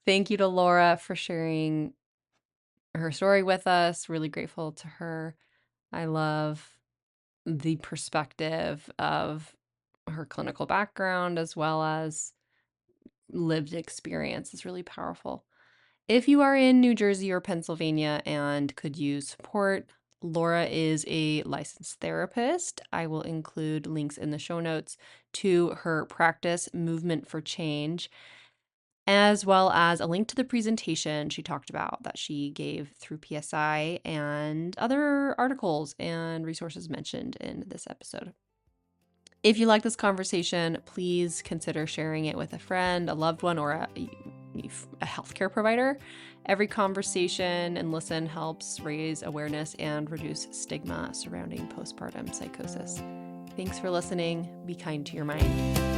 Thank you to Laura for sharing her story with us. Really grateful to her. I love the perspective of her clinical background as well as lived experience. It's really powerful. If you are in New Jersey or Pennsylvania and could use support, Laura is a licensed therapist. I will include links in the show notes to her practice, Movement for Change, as well as a link to the presentation she talked about that she gave through PSI and other articles and resources mentioned in this episode. If you like this conversation, please consider sharing it with a friend, a loved one, or a healthcare provider. Every conversation and listen helps raise awareness and reduce stigma surrounding postpartum psychosis. Thanks for listening. Be kind to your mind.